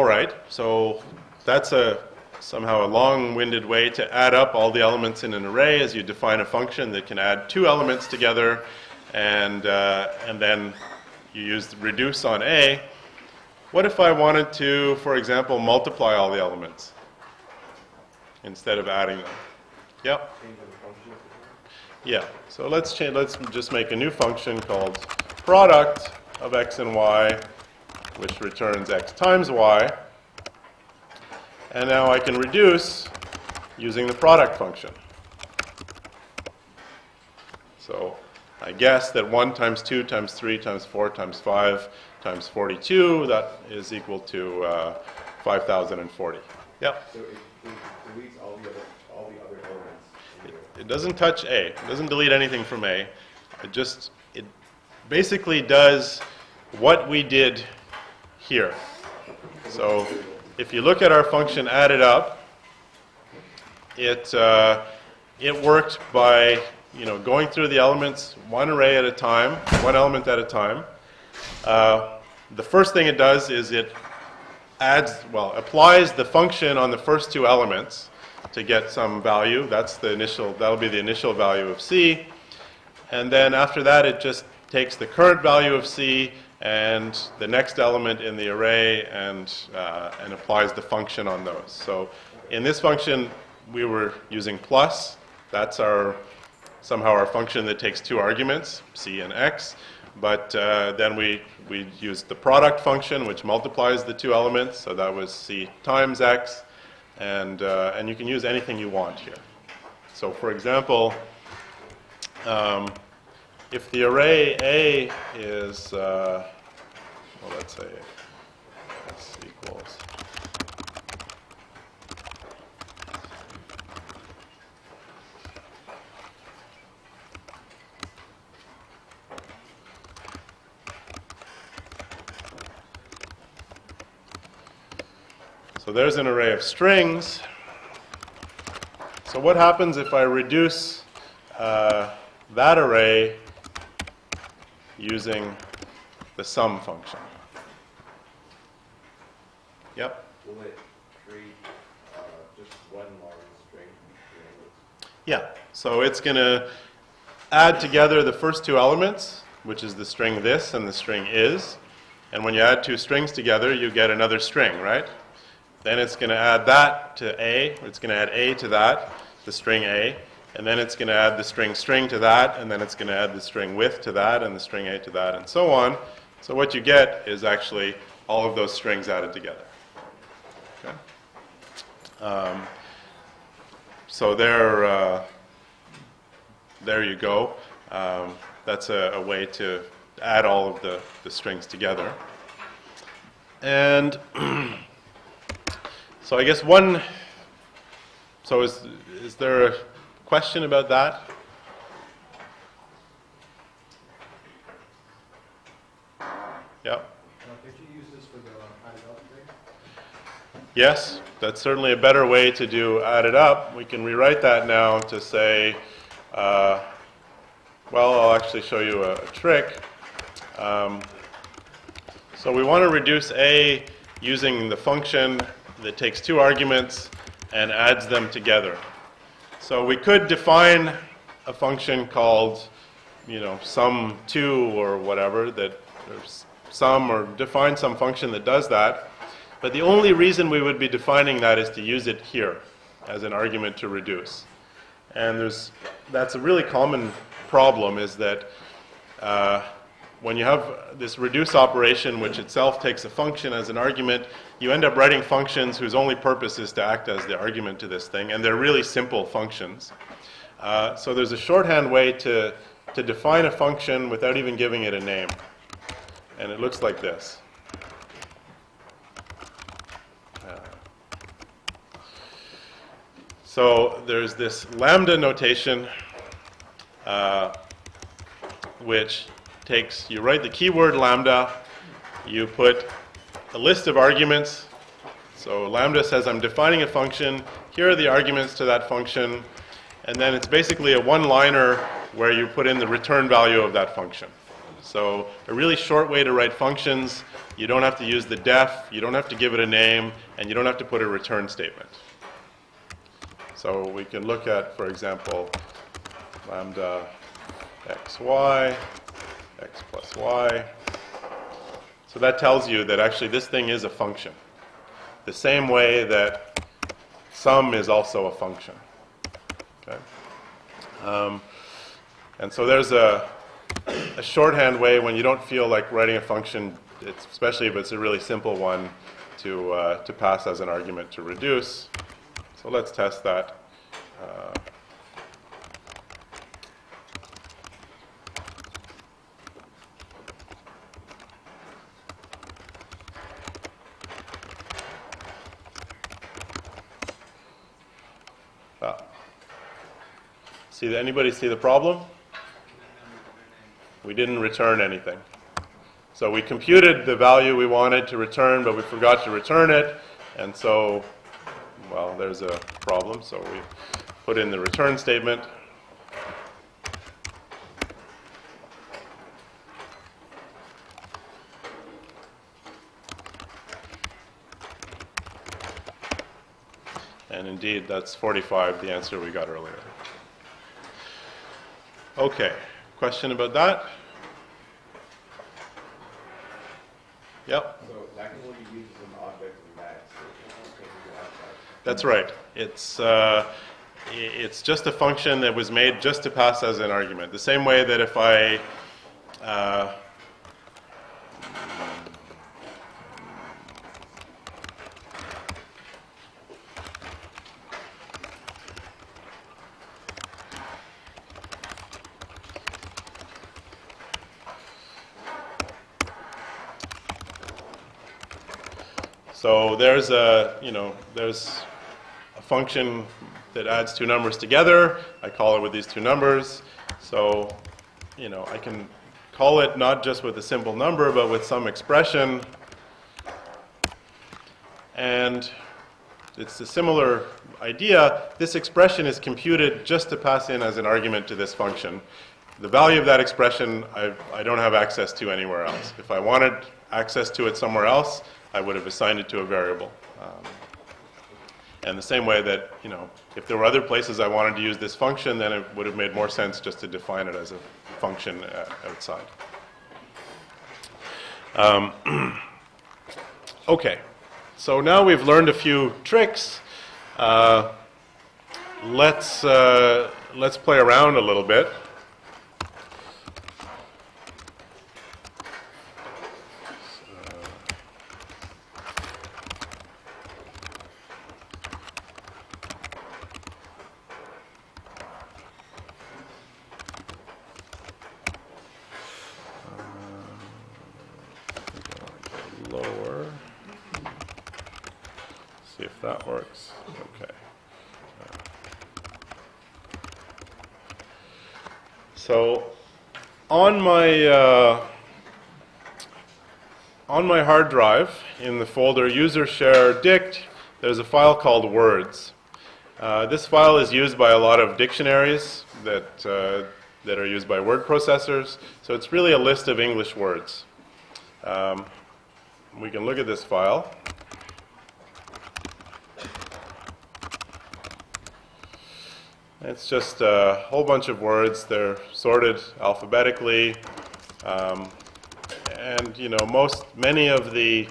right. So that's somehow a long-winded way to add up all the elements in an array, as you define a function that can add two elements together, and then you use the reduce on A. What if I wanted to, for example, multiply all the elements instead of adding them? Yep. Yeah. So let's just make a new function called product of x and y, which returns x times y. And now I can reduce using the product function. So I guess that 1 times 2 times 3 times 4 times 5 times 42, that is equal to 5,040. Yep. So it deletes all the other elements. It doesn't touch A. It doesn't delete anything from A. It basically does what we did here. So if you look at our function added up, it worked by going through the elements one array at a time, one element at a time. The first thing it does is it applies the function on the first two elements to get some value. That'll be the initial value of C. And then after that, it just takes the current value of C and the next element in the array and applies the function on those. So in this function, we were using plus. That's somehow our function that takes two arguments, C and X. But then we used the product function, which multiplies the two elements. So that was C times X. And you can use anything you want here. So for example, if the array A is, let's say X equals, so there's an array of strings. So what happens if I reduce that array using the sum function? Yep. Will it create just one long string? Yeah. So it's going to add together the first two elements, which is the string this and the string is. And when you add two strings together, you get another string, right? Then it's going to add that to A. It's going to add A to that, the string A. And then it's going to add the string to that, and then it's going to add the string with to that, and the string A to that, and so on. So what you get is actually all of those strings added together. Okay? So there you go. That's a way to add all of the strings together. And so I guess is there a question about that? Yeah. Could you use this for the added up thing? Yes, that's certainly a better way to do added up. We can rewrite that now to say, I'll actually show you a trick. So we want to reduce A using the function that takes two arguments and adds them together. So we could define a function called, sum2 or whatever, or define some function that does that. But the only reason we would be defining that is to use it here as an argument to reduce. And that's a really common problem, is that when you have this reduce operation, which itself takes a function as an argument, you end up writing functions whose only purpose is to act as the argument to this thing, and they're really simple functions. So there's a shorthand way to define a function without even giving it a name. And it looks like this. So there's this lambda notation, which you write the keyword lambda, you put a list of arguments. So lambda says I'm defining a function, here are the arguments to that function, and then it's basically a one-liner where you put in the return value of that function. So a really short way to write functions. You don't have to use the def, you don't have to give it a name, and you don't have to put a return statement. So we can look at, for example, lambda xy, x plus y. So that tells you that actually this thing is a function. The same way that sum is also a function. Okay? And so there's a shorthand way when you don't feel like writing a function, especially if it's a really simple one, to pass as an argument to reduce. So let's test that. Anybody see the problem? We didn't return anything. So we computed the value we wanted to return, but we forgot to return it. And so, well, there's a problem. So we put in the return statement. And indeed, that's 45, the answer we got earlier. Okay, question about that? Yep. So that can only be used as an object in that, so it can't be outside. That's right. It's just a function that was made just to pass as an argument. The same way that if I so there's a function that adds two numbers together. I call it with these two numbers. So, I can call it not just with a simple number, but with some expression. And it's a similar idea. This expression is computed just to pass in as an argument to this function. The value of that expression, I don't have access to anywhere else. If I wanted access to it somewhere else, I would have assigned it to a variable. And the same way that, if there were other places I wanted to use this function, then it would have made more sense just to define it as a function outside. Okay, so now we've learned a few tricks. Let's play around a little bit. Lower. See if that works. Okay. So on my hard drive in the folder user share dict, there's a file called words. This file is used by a lot of dictionaries that are used by word processors. So it's really a list of English words. We can look at this file. It's just a whole bunch of words. They're sorted alphabetically. And many of the,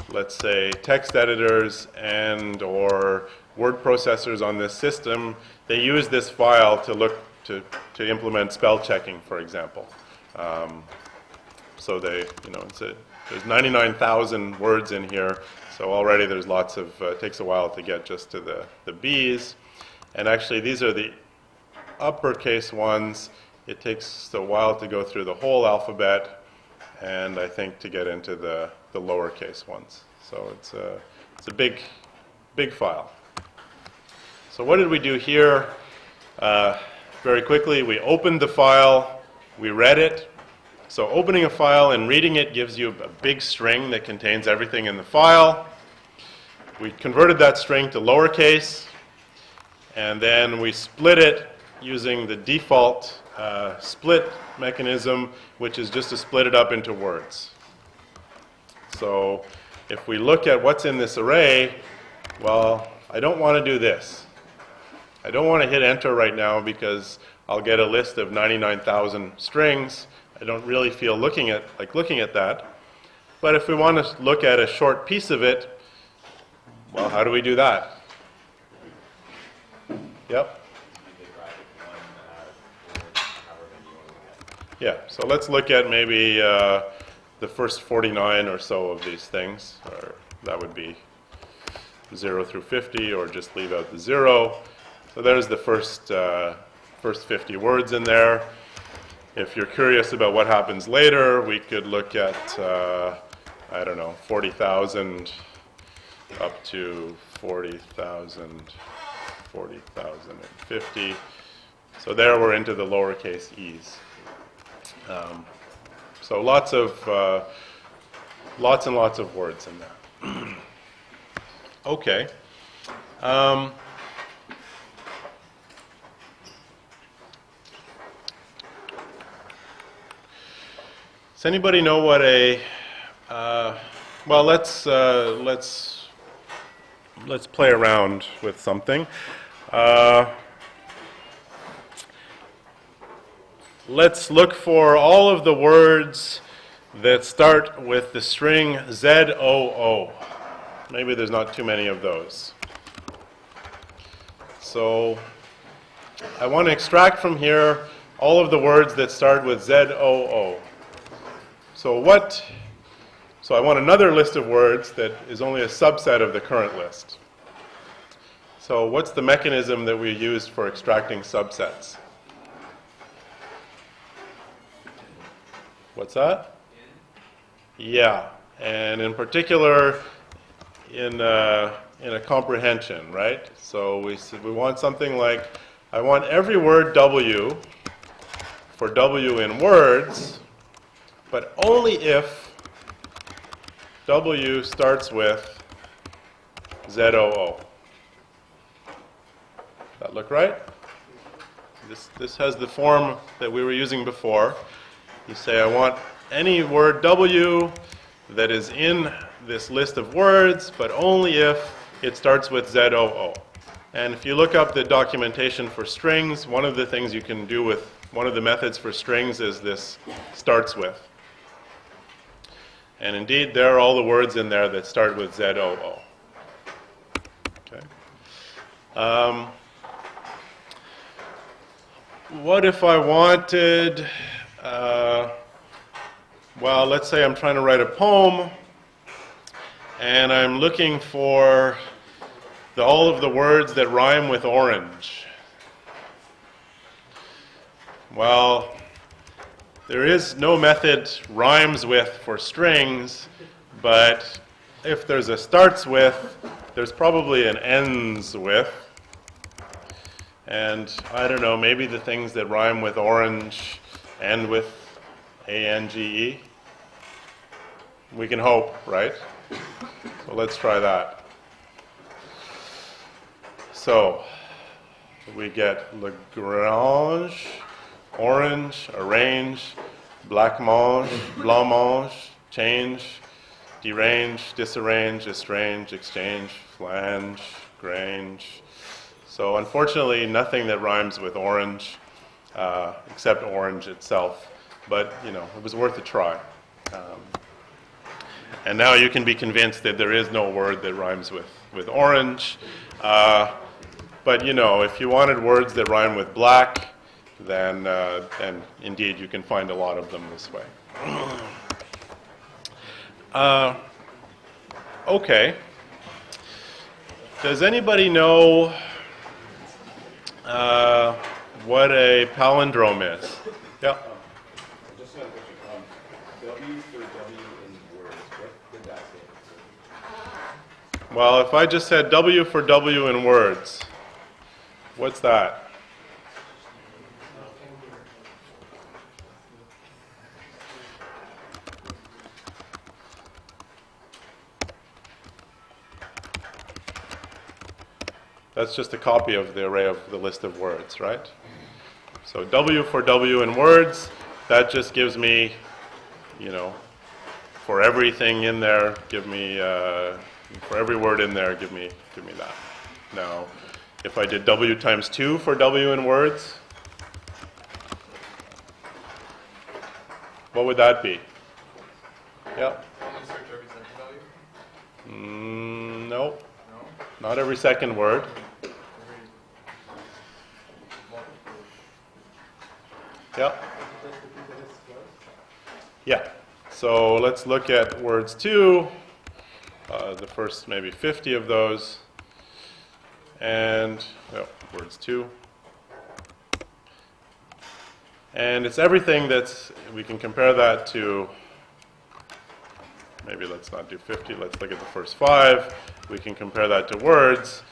let's say, text editors and or word processors on this system, they use this file to implement spell checking, for example. So there's 99,000 words in here, so already there's lots of, it takes a while to get just to the B's. And actually these are the uppercase ones. It takes a while to go through the whole alphabet, and I think to get into the lowercase ones. So it's a big file. So what did we do here? Very quickly, we opened the file, we read it. So opening a file and reading it gives you a big string that contains everything in the file. We converted that string to lowercase, and then we split it using the default split mechanism, which is just to split it up into words. So if we look at what's in this array, well, I don't want to do this. I don't want to hit enter right now because I'll get a list of 99,000 strings. I don't really feel looking at that. But if we want to look at a short piece of it, well, how do we do that? Yep. Yeah, so let's look at maybe the first 49 or so of these things. Or that would be 0 through 50, or just leave out the 0. So there's the first 50 words in there. If you're curious about what happens later, we could look at, 40,000 up to 40,000 40,050. So there we're into the lowercase e's. So lots and lots of words in there. Okay. Does anybody know what a well, let's play around with something. Let's look for all of the words that start with the string ZOO. Maybe there's not too many of those. So I want to extract from here all of the words that start with ZOO. So I want another list of words that is only a subset of the current list. So what's the mechanism that we used for extracting subsets? What's that? Yeah, and in particular in a comprehension, right? So we want something like, I want every word W for W in words, but only if W starts with ZOO. That look right? This has the form that we were using before. You say, I want any word W that is in this list of words, but only if it starts with ZOO. And if you look up the documentation for strings, one of the things you can do with one of the methods for strings is this starts with. And indeed, there are all the words in there that start with ZOO. Okay. What if I wanted, well, let's say I'm trying to write a poem, and I'm looking for all of the words that rhyme with orange. Well, there is no method rhymes with for strings, but if there's a starts with, there's probably an ends with. And I don't know, maybe the things that rhyme with orange end with A-N-G-E. We can hope, right? So let's try that. So we get Lagrange, orange, arrange, blancmange, blancmange, change, derange, disarrange, estrange, exchange, flange, grange. So unfortunately, nothing that rhymes with orange, except orange itself. But, you know, it was worth a try. And now you can be convinced that there is no word that rhymes with orange. But, you know, if you wanted words that rhyme with black, then indeed you can find a lot of them this way. Okay. Does anybody know what a palindrome is? Yeah. I just had a question. W for W in words, what did that stand Well, if I just said W for W in words, what's that? That's just a copy of the array of the list of words, right? So W for W in words, that just gives me, you know, for everything in there, give me, for every word in there, give me that. Now, if I did W times 2 for W in words, what would that be? Yep. Only search every second value? No, No? not every second word. Yep. Yeah. So let's look at words 2, the first maybe 50 of those, and words 2. And it's everything that's, we can compare that to, maybe let's not do 50, let's look at the first 5. We can compare that to words,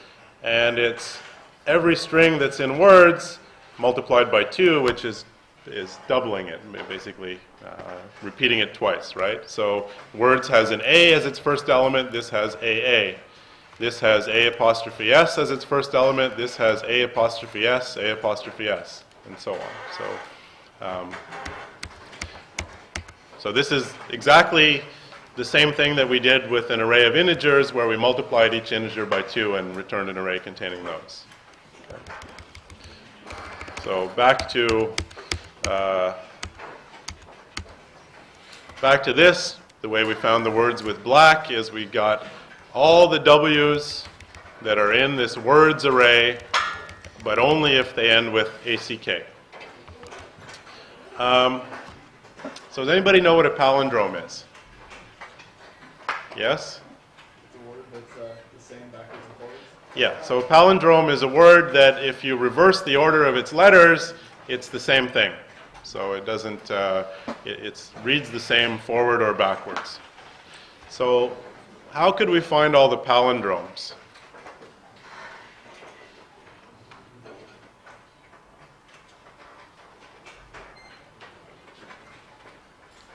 and it's every string that's in words multiplied by 2, which is doubling it, basically repeating it twice, right? So words has an A as its first element, this has AA. This has A apostrophe S as its first element, this has A apostrophe S, and so on. So this is exactly the same thing that we did with an array of integers, where we multiplied each integer by 2 and returned an array containing those. Okay. So back to this, the way we found the words with black is we got all the W's that are in this words array, but only if they end with ACK. So does anybody know what a palindrome is? Yes? It's a word that's the same backwards and forwards. Yeah, so a palindrome is a word that if you reverse the order of its letters, it's the same thing. So it doesn't, it reads the same forward or backwards. So how could we find all the palindromes?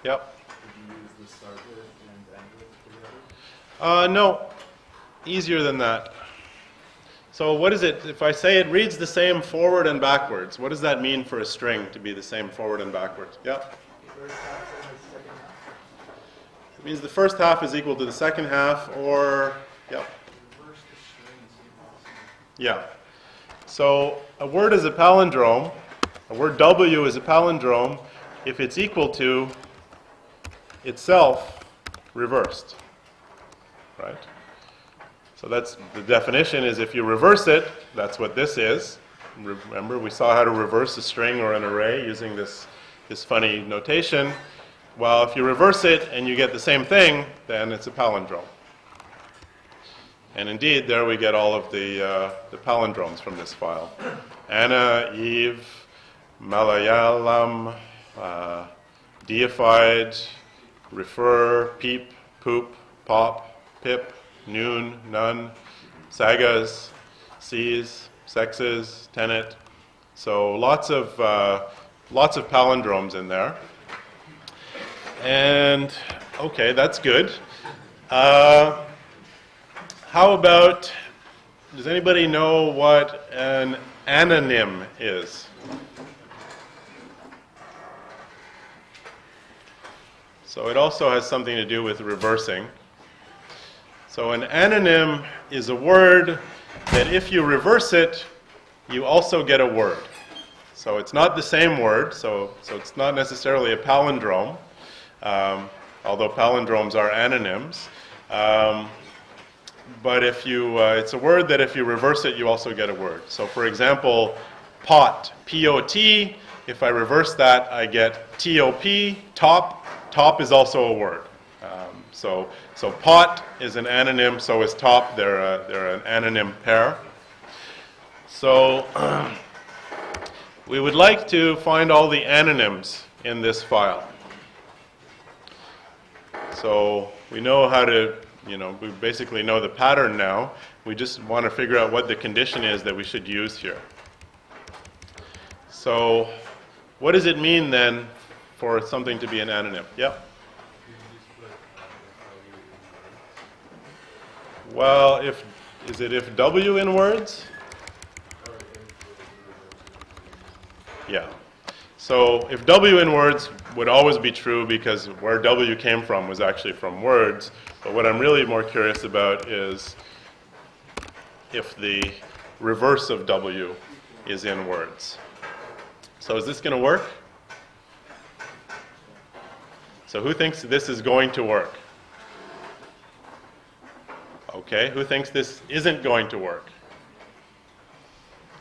Yep. Did you use the start with and end with together? No, easier than that. So what is it, if I say it reads the same forward and backwards, what does that mean for a string to be the same forward and backwards? Yep. First half and the second half. It means the first half is equal to the second half, or, yep. Reverse the strings. Yeah. So a word is a palindrome, a word W is a palindrome if it's equal to itself reversed, right? So that's the definition, is if you reverse it, that's what this is. Remember, we saw how to reverse a string or an array using this funny notation. Well, if you reverse it and you get the same thing, then it's a palindrome. And indeed, there we get all of the palindromes from this file. Anna, Eve, Malayalam, deified, refer, peep, poop, pop, pip, noon, none, sagas, seas, sexes, tenet. So lots of palindromes in there. And okay, that's good. How about, does anybody know what an anonym is? So it also has something to do with reversing. So an anonym is a word that if you reverse it, you also get a word. So it's not the same word, so it's not necessarily a palindrome, although palindromes are anonyms. But if you, it's a word that if you reverse it, you also get a word. So for example, pot, P-O-T, if I reverse that, I get T-O-P, top. Top is also a word. So pot is an anonym, so is top. They're an anonym pair. So we would like to find all the anonyms in this file. So we know how to, we basically know the pattern now. We just want to figure out what the condition is that we should use here. So what does it mean then for something to be an anonym? Yep. Well, if W in words? Yeah. So if W in words would always be true, because where W came from was actually from words. But what I'm really more curious about is if the reverse of W is in words. So is this going to work? So who thinks this is going to work? Okay, who thinks this isn't going to work?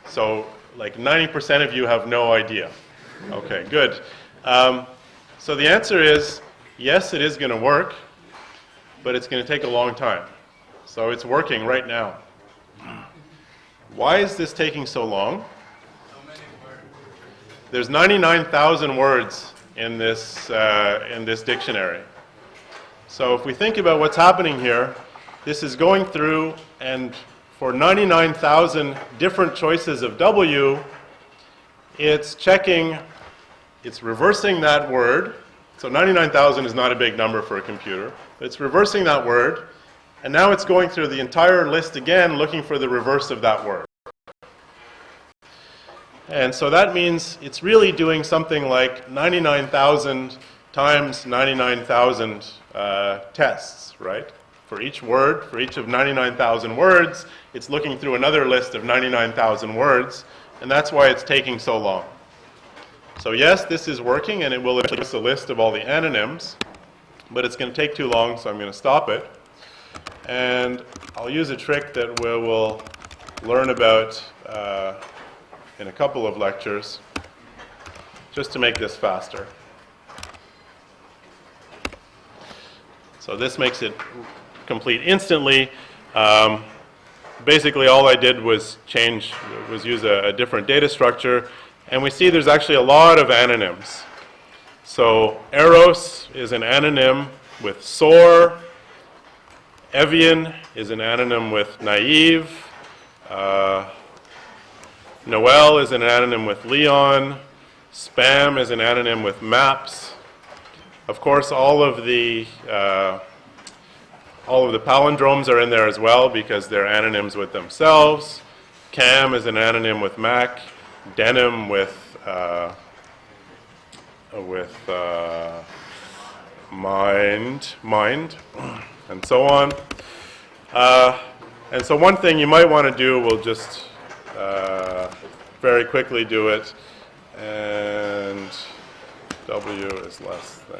So like 90% of you have no idea. Okay, good. So the answer is, yes, it is going to work, but it's going to take a long time. So it's working right now. Why is this taking so long? There's 99,000 words in this dictionary. So if we think about what's happening here, this is going through and for 99,000 different choices of W, it's checking, it's reversing that word. So 99,000 is not a big number for a computer. It's reversing that word, and now it's going through the entire list again, looking for the reverse of that word. And so that means it's really doing something like 99,000 times 99,000 tests, right? For each word, for each of 99,000 words, it's looking through another list of 99,000 words, and that's why it's taking so long. So yes, this is working, and it will give us a list of all the antonyms, but it's going to take too long, so I'm going to stop it. And I'll use a trick that we will learn about in a couple of lectures, just to make this faster. So this makes it complete instantly. Basically, all I did was use a different data structure, and we see there's actually a lot of antonyms. So eros is an anonym with sore. Evian is an anonym with naive. Noel is an anonym with Leon. Spam is an anonym with maps. Of course, all of the palindromes are in there as well because they're anonyms with themselves. Cam is an anonym with Mac. Denim with mind, and so on. And so one thing you might want to do, we'll just very quickly do it, and W is less than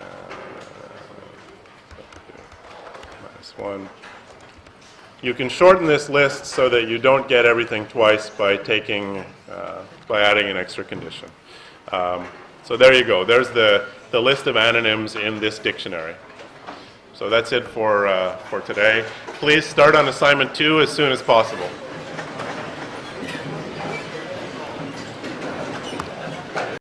W -1. You can shorten this list so that you don't get everything twice by adding an extra condition. So there you go. There's the list of antonyms in this dictionary. So that's it for today. Please start on assignment 2 as soon as possible.